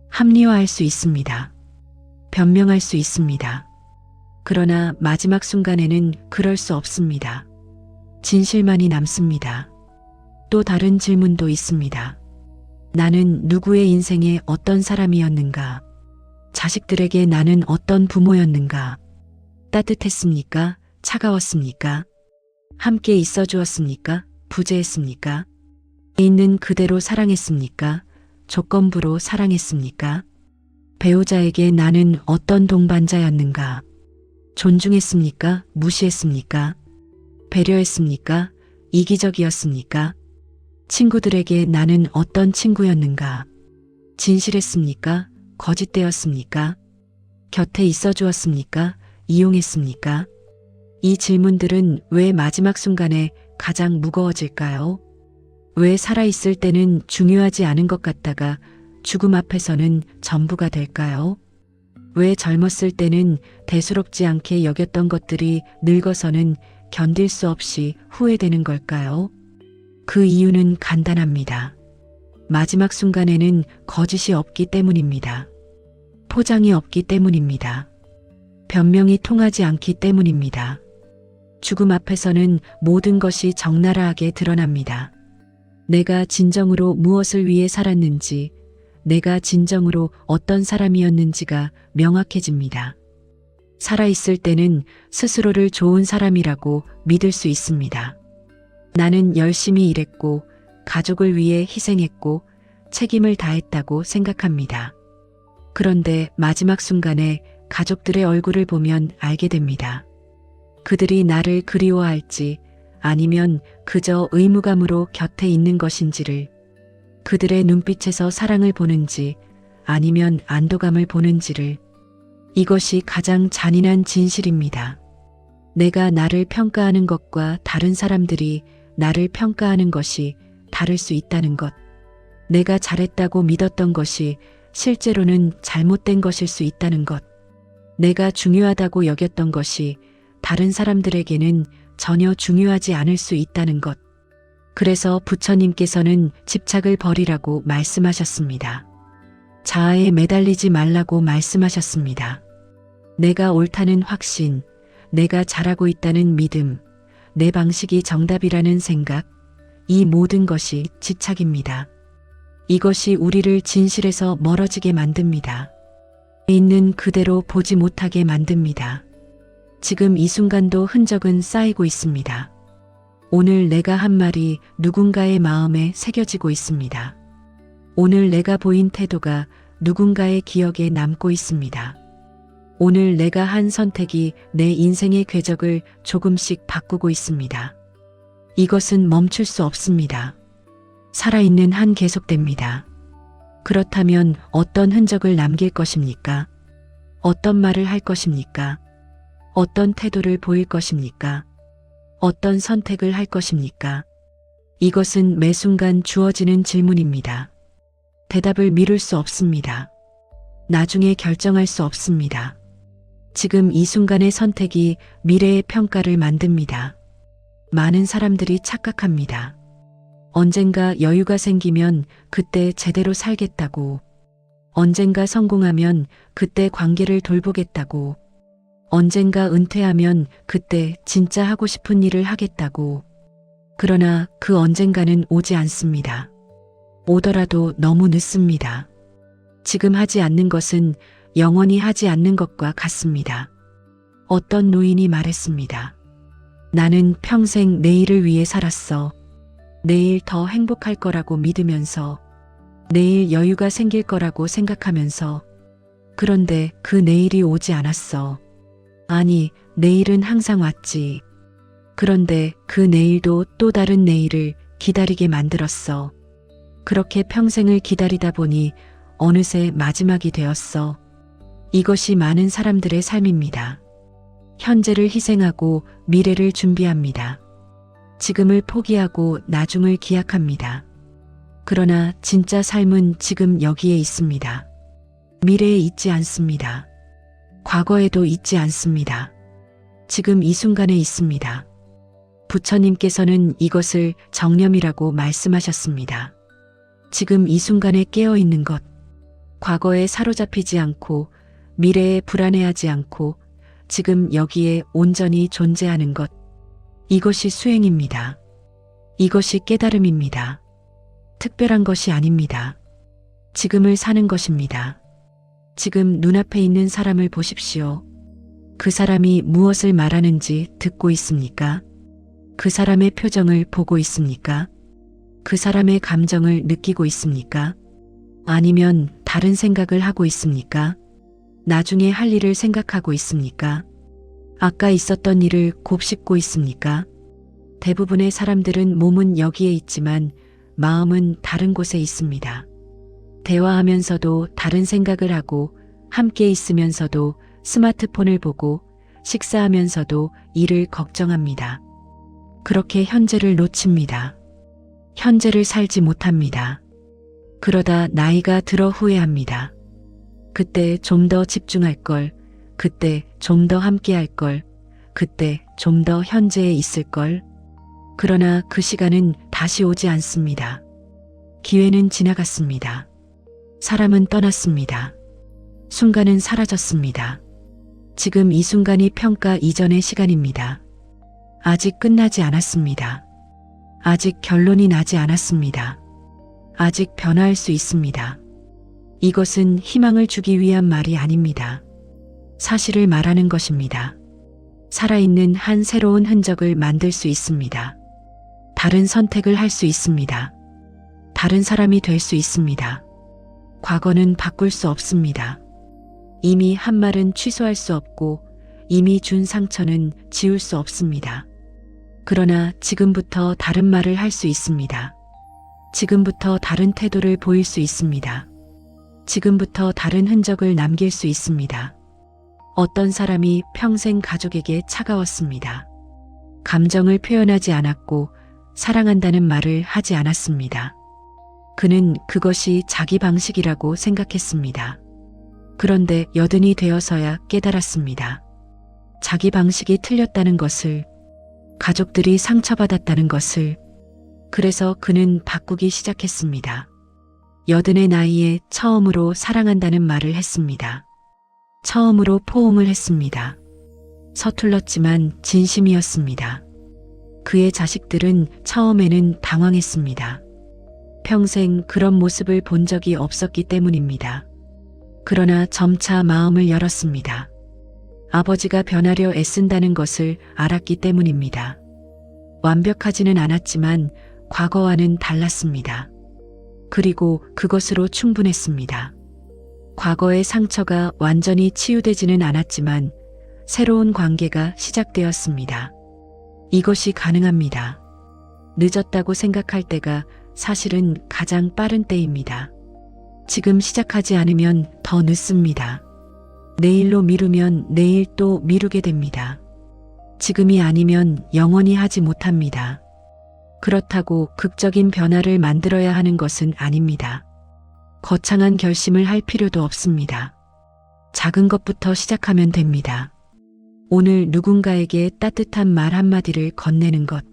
A: 합리화할 수 있습니다. 변명할 수 있습니다. 그러나 마지막 순간에는 그럴 수 없습니다. 진실만이 남습니다. 또 다른 질문도 있습니다. 나는 누구의 인생에 어떤 사람이었는가? 자식들에게 나는 어떤 부모였는가? 따뜻했습니까? 차가웠습니까? 함께 있어 주었습니까? 부재했습니까? 있는 그대로 사랑했습니까? 조건부로 사랑했습니까? 배우자에게 나는 어떤 동반자였는가? 존중했습니까? 무시했습니까? 배려했습니까? 이기적이었습니까? 친구들에게 나는 어떤 친구였는가? 진실했습니까? 거짓되었습니까? 곁에 있어 주었습니까? 이용했습니까? 이 질문들은 왜 마지막 순간에 가장 무거워질까요? 왜 살아있을 때는 중요하지 않은 것 같다가 죽음 앞에서는 전부가 될까요? 왜 젊었을 때는 대수롭지 않게 여겼던 것들이 늙어서는 견딜 수 없이 후회되는 걸까요? 그 이유는 간단합니다. 마지막 순간에는 거짓이 없기 때문입니다. 포장이 없기 때문입니다. 변명이 통하지 않기 때문입니다. 죽음 앞에서는 모든 것이 적나라하게 드러납니다. 내가 진정으로 무엇을 위해 살았는지, 내가 진정으로 어떤 사람이었는지가 명확해집니다. 살아있을 때는 스스로를 좋은 사람이라고 믿을 수 있습니다. 나는 열심히 일했고, 가족을 위해 희생했고, 책임을 다했다고 생각합니다. 그런데 마지막 순간에 가족들의 얼굴을 보면 알게 됩니다. 그들이 나를 그리워할지 아니면 그저 의무감으로 곁에 있는 것인지를, 그들의 눈빛에서 사랑을 보는지 아니면 안도감을 보는지를. 이것이 가장 잔인한 진실입니다. 내가 나를 평가하는 것과 다른 사람들이 나를 평가하는 것이 다를 수 있다는 것. 내가 잘했다고 믿었던 것이 실제로는 잘못된 것일 수 있다는 것. 내가 중요하다고 여겼던 것이 다른 사람들에게는 전혀 중요하지 않을 수 있다는 것. 그래서 부처님께서는 집착을 버리라고 말씀하셨습니다. 자아에 매달리지 말라고 말씀하셨습니다. 내가 옳다는 확신, 내가 잘하고 있다는 믿음, 내 방식이 정답이라는 생각, 이 모든 것이 집착입니다. 이것이 우리를 진실에서 멀어지게 만듭니다. 있는 그대로 보지 못하게 만듭니다. 지금 이 순간도 흔적은 쌓이고 있습니다. 오늘 내가 한 말이 누군가의 마음에 새겨지고 있습니다. 오늘 내가 보인 태도가 누군가의 기억에 남고 있습니다. 오늘 내가 한 선택이 내 인생의 궤적을 조금씩 바꾸고 있습니다. 이것은 멈출 수 없습니다. 살아있는 한 계속됩니다. 그렇다면 어떤 흔적을 남길 것입니까? 어떤 말을 할 것입니까? 어떤 태도를 보일 것입니까? 어떤 선택을 할 것입니까? 이것은 매 순간 주어지는 질문입니다. 대답을 미룰 수 없습니다. 나중에 결정할 수 없습니다. 지금 이 순간의 선택이 미래의 평가를 만듭니다. 많은 사람들이 착각합니다. 언젠가 여유가 생기면 그때 제대로 살겠다고, 언젠가 성공하면 그때 관계를 돌보겠다고, 언젠가 은퇴하면 그때 진짜 하고 싶은 일을 하겠다고. 그러나 그 언젠가는 오지 않습니다. 오더라도 너무 늦습니다. 지금 하지 않는 것은 영원히 하지 않는 것과 같습니다. 어떤 노인이 말했습니다. 나는 평생 내일을 위해 살았어. 내일 더 행복할 거라고 믿으면서, 내일 여유가 생길 거라고 생각하면서. 그런데 그 내일이 오지 않았어. 아니, 내일은 항상 왔지. 그런데 그 내일도 또 다른 내일을 기다리게 만들었어. 그렇게 평생을 기다리다 보니 어느새 마지막이 되었어. 이것이 많은 사람들의 삶입니다. 현재를 희생하고 미래를 준비합니다. 지금을 포기하고 나중을 기약합니다. 그러나 진짜 삶은 지금 여기에 있습니다. 미래에 있지 않습니다. 과거에도 있지 않습니다. 지금 이 순간에 있습니다. 부처님께서는 이것을 정념이라고 말씀하셨습니다. 지금 이 순간에 깨어 있는 것, 과거에 사로잡히지 않고 미래에 불안해하지 않고 지금 여기에 온전히 존재하는 것, 이것이 수행입니다. 이것이 깨달음입니다. 특별한 것이 아닙니다. 지금을 사는 것입니다. 지금 눈앞에 있는 사람을 보십시오. 그 사람이 무엇을 말하는지 듣고 있습니까? 그 사람의 표정을 보고 있습니까? 그 사람의 감정을 느끼고 있습니까? 아니면 다른 생각을 하고 있습니까? 나중에 할 일을 생각하고 있습니까? 아까 있었던 일을 곱씹고 있습니까? 대부분의 사람들은 몸은 여기에 있지만 마음은 다른 곳에 있습니다. 대화하면서도 다른 생각을 하고, 함께 있으면서도 스마트폰을 보고, 식사하면서도 일을 걱정합니다. 그렇게 현재를 놓칩니다. 현재를 살지 못합니다. 그러다 나이가 들어 후회합니다. 그때 좀 더 집중할 걸, 그때 좀 더 함께 할 걸, 그때 좀 더 현재에 있을 걸. 그러나 그 시간은 다시 오지 않습니다. 기회는 지나갔습니다. 사람은 떠났습니다. 순간은 사라졌습니다. 지금 이 순간이 평가 이전의 시간입니다. 아직 끝나지 않았습니다. 아직 결론이 나지 않았습니다. 아직 변화할 수 있습니다. 이것은 희망을 주기 위한 말이 아닙니다. 사실을 말하는 것입니다. 살아있는 한 새로운 흔적을 만들 수 있습니다. 다른 선택을 할 수 있습니다. 다른 사람이 될 수 있습니다. 과거는 바꿀 수 없습니다. 이미 한 말은 취소할 수 없고 이미 준 상처는 지울 수 없습니다. 그러나 지금부터 다른 말을 할 수 있습니다. 지금부터 다른 태도를 보일 수 있습니다. 지금부터 다른 흔적을 남길 수 있습니다. 어떤 사람이 평생 가족에게 차가웠습니다. 감정을 표현하지 않았고 사랑한다는 말을 하지 않았습니다. 그는 그것이 자기 방식이라고 생각했습니다. 그런데 여든이 되어서야 깨달았습니다. 자기 방식이 틀렸다는 것을, 가족들이 상처받았다는 것을. 그래서 그는 바꾸기 시작했습니다. 여든의 나이에 처음으로 사랑한다는 말을 했습니다. 처음으로 포옹을 했습니다. 서툴렀지만 진심이었습니다. 그의 자식들은 처음에는 당황했습니다. 평생 그런 모습을 본 적이 없었기 때문입니다. 그러나 점차 마음을 열었습니다. 아버지가 변하려 애쓴다는 것을 알았기 때문입니다. 완벽하지는 않았지만 과거와는 달랐습니다. 그리고 그것으로 충분했습니다. 과거의 상처가 완전히 치유되지는 않았지만 새로운 관계가 시작되었습니다. 이것이 가능합니다. 늦었다고 생각할 때가 사실은 가장 빠른 때입니다. 지금 시작하지 않으면 더 늦습니다. 내일로 미루면 내일 또 미루게 됩니다. 지금이 아니면 영원히 하지 못합니다. 그렇다고 극적인 변화를 만들어야 하는 것은 아닙니다. 거창한 결심을 할 필요도 없습니다. 작은 것부터 시작하면 됩니다. 오늘 누군가에게 따뜻한 말 한마디를 건네는 것.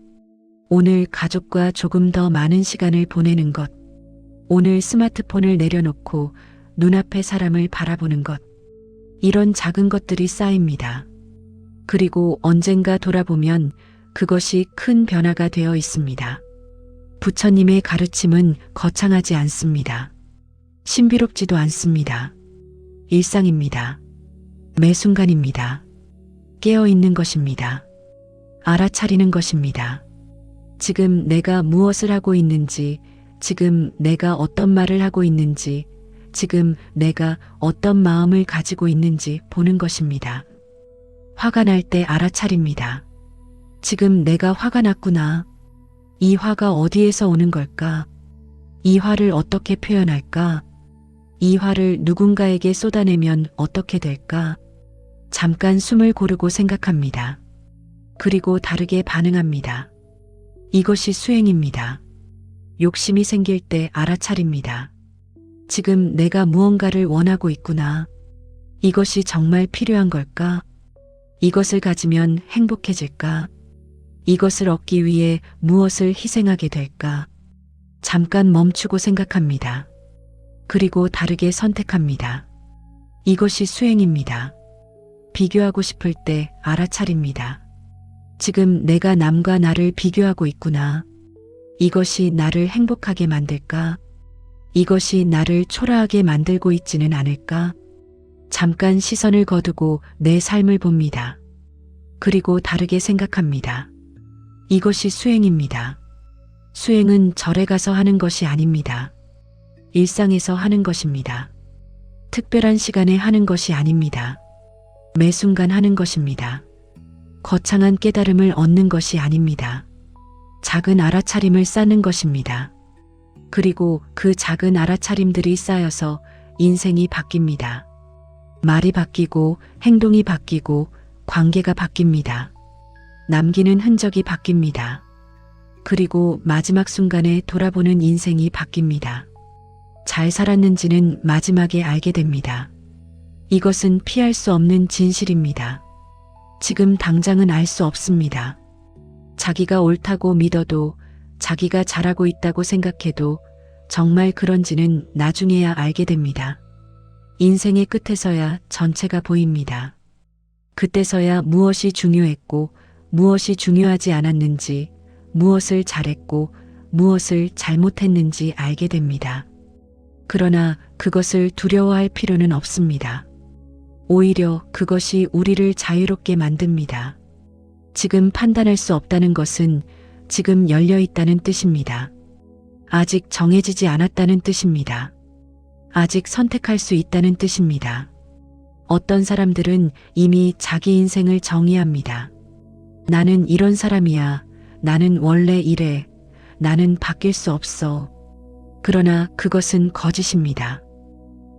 A: 오늘 가족과 조금 더 많은 시간을 보내는 것. 오늘 스마트폰을 내려놓고 눈앞의 사람을 바라보는 것. 이런 작은 것들이 쌓입니다. 그리고 언젠가 돌아보면 그것이 큰 변화가 되어 있습니다. 부처님의 가르침은 거창하지 않습니다. 신비롭지도 않습니다. 일상입니다. 매 순간입니다. 깨어있는 것입니다. 알아차리는 것입니다. 지금 내가 무엇을 하고 있는지, 지금 내가 어떤 말을 하고 있는지, 지금 내가 어떤 마음을 가지고 있는지 보는 것입니다. 화가 날 때 알아차립니다. 지금 내가 화가 났구나. 이 화가 어디에서 오는 걸까? 이 화를 어떻게 표현할까? 이 화를 누군가에게 쏟아내면 어떻게 될까? 잠깐 숨을 고르고 생각합니다. 그리고 다르게 반응합니다. 이것이 수행입니다. 욕심이 생길 때 알아차립니다. 지금 내가 무언가를 원하고 있구나. 이것이 정말 필요한 걸까? 이것을 가지면 행복해질까? 이것을 얻기 위해 무엇을 희생하게 될까? 잠깐 멈추고 생각합니다. 그리고 다르게 선택합니다. 이것이 수행입니다. 비교하고 싶을 때 알아차립니다. 지금 내가 남과 나를 비교하고 있구나. 이것이 나를 행복하게 만들까? 이것이 나를 초라하게 만들고 있지는 않을까? 잠깐 시선을 거두고 내 삶을 봅니다. 그리고 다르게 생각합니다. 이것이 수행입니다. 수행은 절에 가서 하는 것이 아닙니다. 일상에서 하는 것입니다. 특별한 시간에 하는 것이 아닙니다. 매 순간 하는 것입니다. 거창한 깨달음을 얻는 것이 아닙니다. 작은 알아차림을 쌓는 것입니다. 그리고 그 작은 알아차림들이 쌓여서 인생이 바뀝니다. 말이 바뀌고 행동이 바뀌고 관계가 바뀝니다. 남기는 흔적이 바뀝니다. 그리고 마지막 순간에 돌아보는 인생이 바뀝니다. 잘 살았는지는 마지막에 알게 됩니다. 이것은 피할 수 없는 진실입니다. 지금 당장은 알 수 없습니다. 자기가 옳다고 믿어도, 자기가 잘하고 있다고 생각해도 정말 그런지는 나중에야 알게 됩니다. 인생의 끝에서야 전체가 보입니다. 그때서야 무엇이 중요했고 무엇이 중요하지 않았는지, 무엇을 잘했고 무엇을 잘못했는지 알게 됩니다. 그러나 그것을 두려워할 필요는 없습니다. 오히려 그것이 우리를 자유롭게 만듭니다. 지금 판단할 수 없다는 것은 지금 열려 있다는 뜻입니다. 아직 정해지지 않았다는 뜻입니다. 아직 선택할 수 있다는 뜻입니다. 어떤 사람들은 이미 자기 인생을 정의합니다. 나는 이런 사람이야. 나는 원래 이래. 나는 바뀔 수 없어. 그러나 그것은 거짓입니다.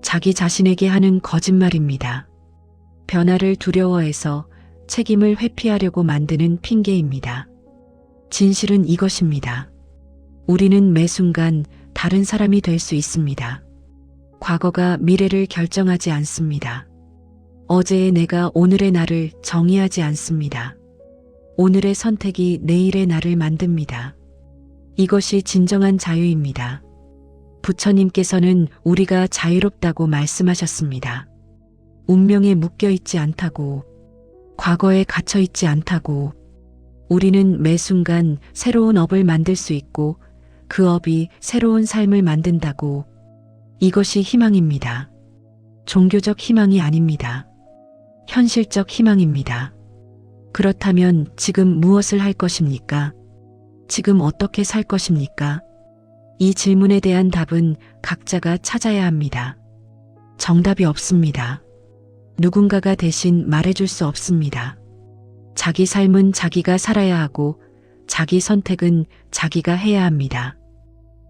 A: 자기 자신에게 하는 거짓말입니다. 변화를 두려워해서 책임을 회피하려고 만드는 핑계입니다. 진실은 이것입니다. 우리는 매 순간 다른 사람이 될 수 있습니다. 과거가 미래를 결정하지 않습니다. 어제의 내가 오늘의 나를 정의하지 않습니다. 오늘의 선택이 내일의 나를 만듭니다. 이것이 진정한 자유입니다. 부처님께서는 우리가 자유롭다고 말씀하셨습니다. 운명에 묶여 있지 않다고, 과거에 갇혀 있지 않다고. 우리는 매 순간 새로운 업을 만들 수 있고 그 업이 새로운 삶을 만든다고. 이것이 희망입니다. 종교적 희망이 아닙니다. 현실적 희망입니다. 그렇다면 지금 무엇을 할 것입니까? 지금 어떻게 살 것입니까? 이 질문에 대한 답은 각자가 찾아야 합니다. 정답이 없습니다. 누군가가 대신 말해줄 수 없습니다. 자기 삶은 자기가 살아야 하고 자기 선택은 자기가 해야 합니다.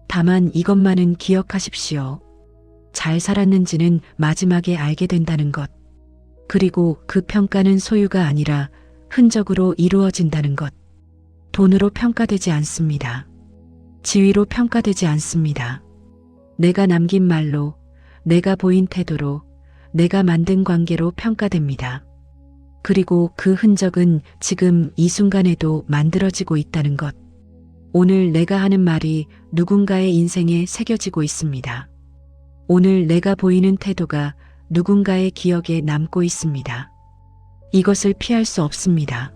A: 다만 이것만은 기억하십시오. 잘 살았는지는 마지막에 알게 된다는 것. 그리고 그 평가는 소유가 아니라 흔적으로 이루어진다는 것. 돈으로 평가되지 않습니다. 지위로 평가되지 않습니다. 내가 남긴 말로, 내가 보인 태도로, 내가 만든 관계로 평가됩니다. 그리고 그 흔적은 지금 이 순간에도 만들어지고 있다는 것. 오늘 내가 하는 말이 누군가의 인생에 새겨지고 있습니다. 오늘 내가 보이는 태도가 누군가의 기억에 남고 있습니다. 이것을 피할 수 없습니다.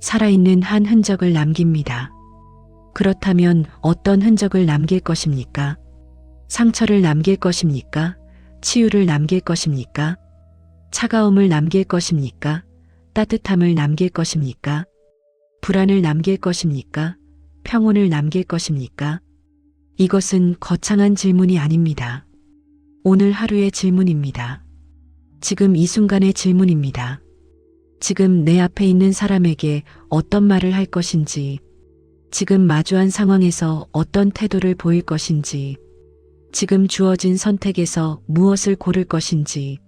A: 살아있는 한 흔적을 남깁니다. 그렇다면 어떤 흔적을 남길 것입니까? 상처를 남길 것입니까? 치유를 남길 것입니까? 차가움을 남길 것입니까? 따뜻함을 남길 것입니까? 불안을 남길 것입니까? 평온을 남길 것입니까? 이것은 거창한 질문이 아닙니다. 오늘 하루의 질문입니다. 지금 이 순간의 질문입니다. 지금 내 앞에 있는 사람에게 어떤 말을 할 것인지, 지금 마주한 상황에서 어떤 태도를 보일 것인지, 지금 주어진 선택에서 무엇을 고를 것인지,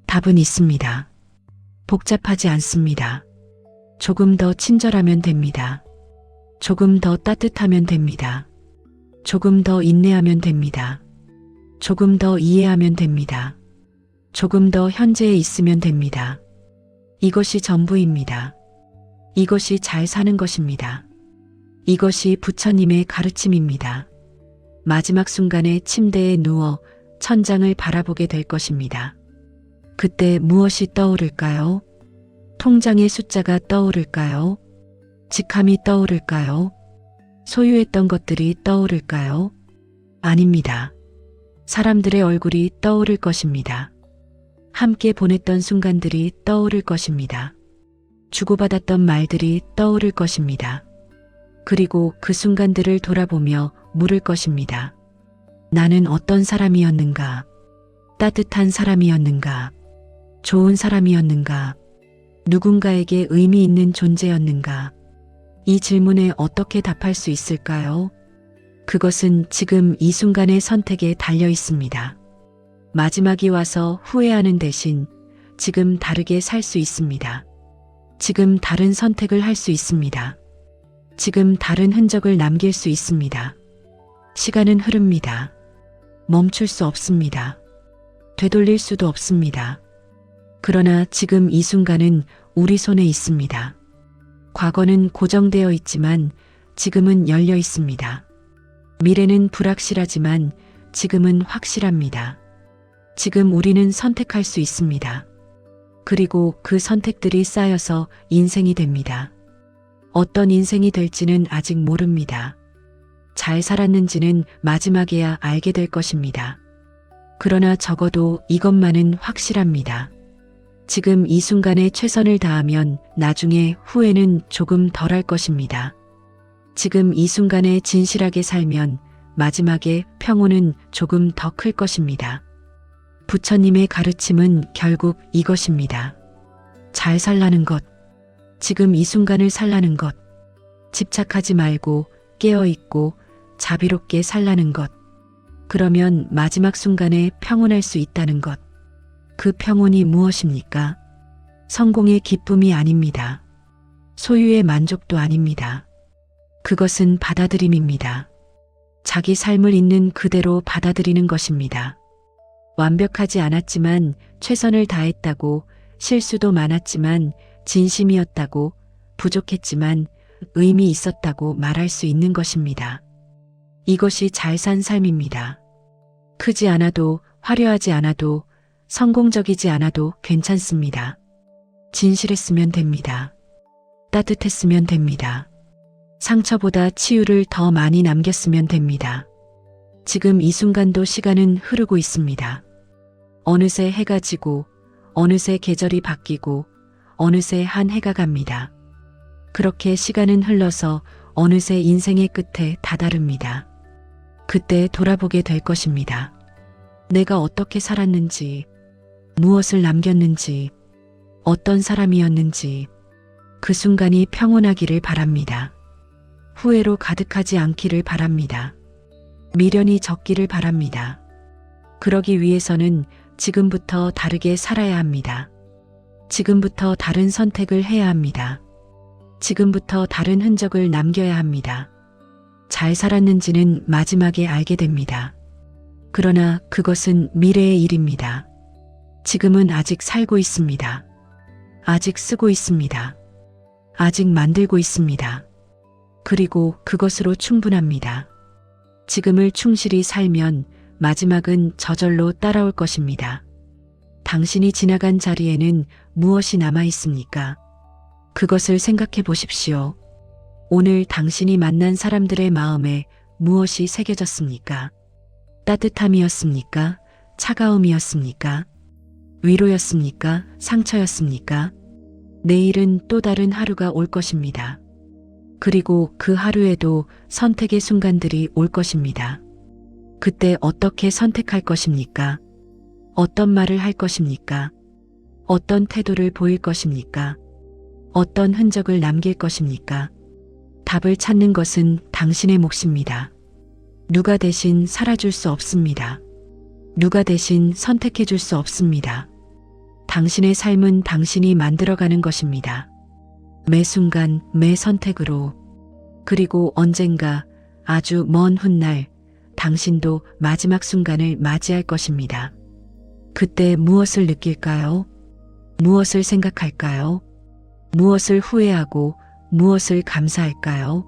A: 답은 있습니다. 복잡하지 않습니다. 조금 더 친절하면 됩니다. 조금 더 따뜻하면 됩니다. 조금 더 인내하면 됩니다. 조금 더 이해하면 됩니다. 조금 더 현재에 있으면 됩니다. 이것이 전부입니다. 이것이 잘 사는 것입니다. 이것이 부처님의 가르침입니다. 마지막 순간에 침대에 누워 천장을 바라보게 될 것입니다. 그때 무엇이 떠오를까요? 통장의 숫자가 떠오를까요? 직함이 떠오를까요? 소유했던 것들이 떠오를까요? 아닙니다. 사람들의 얼굴이 떠오를 것입니다. 함께 보냈던 순간들이 떠오를 것입니다. 주고받았던 말들이 떠오를 것입니다. 그리고 그 순간들을 돌아보며 물을 것입니다. 나는 어떤 사람이었는가? 따뜻한 사람이었는가? 좋은 사람이었는가? 누군가에게 의미 있는 존재였는가? 이 질문에 어떻게 답할 수 있을까요? 그것은 지금 이 순간의 선택에 달려 있습니다. 마지막이 와서 후회하는 대신 지금 다르게 살 수 있습니다. 지금 다른 선택을 할 수 있습니다. 지금 다른 흔적을 남길 수 있습니다. 시간은 흐릅니다. 멈출 수 없습니다. 되돌릴 수도 없습니다. 그러나 지금 이 순간은 우리 손에 있습니다. 과거는 고정되어 있지만 지금은 열려 있습니다. 미래는 불확실하지만 지금은 확실합니다. 지금 우리는 선택할 수 있습니다. 그리고 그 선택들이 쌓여서 인생이 됩니다. 어떤 인생이 될지는 아직 모릅니다. 잘 살았는지는 마지막에야 알게 될 것입니다. 그러나 적어도 이것만은 확실합니다. 지금 이 순간에 최선을 다하면 나중에 후회는 조금 덜할 것입니다. 지금 이 순간에 진실하게 살면 마지막에 평온은 조금 더 클 것입니다. 부처님의 가르침은 결국 이것입니다. 잘 살라는 것, 지금 이 순간을 살라는 것, 집착하지 말고 깨어있고 자비롭게 살라는 것, 그러면 마지막 순간에 평온할 수 있다는 것. 그 평온이 무엇입니까? 성공의 기쁨이 아닙니다. 소유의 만족도 아닙니다. 그것은 받아들임입니다. 자기 삶을 있는 그대로 받아들이는 것입니다. 완벽하지 않았지만 최선을 다했다고, 실수도 많았지만 진심이었다고, 부족했지만 의미 있었다고 말할 수 있는 것입니다. 이것이 잘 산 삶입니다. 크지 않아도, 화려하지 않아도, 성공적이지 않아도 괜찮습니다. 진실했으면 됩니다. 따뜻했으면 됩니다. 상처보다 치유를 더 많이 남겼으면 됩니다. 지금 이 순간도 시간은 흐르고 있습니다. 어느새 해가 지고, 어느새 계절이 바뀌고, 어느새 한 해가 갑니다. 그렇게 시간은 흘러서 어느새 인생의 끝에 다다릅니다. 그때 돌아보게 될 것입니다. 내가 어떻게 살았는지, 무엇을 남겼는지, 어떤 사람이었는지, 그 순간이 평온하기를 바랍니다. 후회로 가득하지 않기를 바랍니다. 미련이 적기를 바랍니다. 그러기 위해서는 지금부터 다르게 살아야 합니다. 지금부터 다른 선택을 해야 합니다. 지금부터 다른 흔적을 남겨야 합니다. 잘 살았는지는 마지막에 알게 됩니다. 그러나 그것은 미래의 일입니다. 지금은 아직 살고 있습니다. 아직 쓰고 있습니다. 아직 만들고 있습니다. 그리고 그것으로 충분합니다. 지금을 충실히 살면 마지막은 저절로 따라올 것입니다. 당신이 지나간 자리에는 무엇이 남아 있습니까? 그것을 생각해 보십시오. 오늘 당신이 만난 사람들의 마음에 무엇이 새겨졌습니까? 따뜻함이었습니까? 차가움이었습니까? 위로였습니까? 상처였습니까? 내일은 또 다른 하루가 올 것입니다. 그리고 그 하루에도 선택의 순간들이 올 것입니다. 그때 어떻게 선택할 것입니까? 어떤 말을 할 것입니까? 어떤 태도를 보일 것입니까? 어떤 흔적을 남길 것입니까? 답을 찾는 것은 당신의 몫입니다. 누가 대신 살아줄 수 없습니다. 누가 대신 선택해 줄 수 없습니다. 당신의 삶은 당신이 만들어가는 것입니다. 매 순간, 매 선택으로. 그리고 언젠가 아주 먼 훗날 당신도 마지막 순간을 맞이할 것입니다. 그때 무엇을 느낄까요? 무엇을 생각할까요? 무엇을 후회하고 무엇을 감사할까요?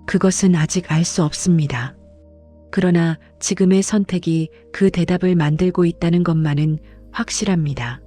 A: 그것은 아직 알 수 없습니다. 그러나 지금의 선택이 그 대답을 만들고 있다는 것만은 확실합니다.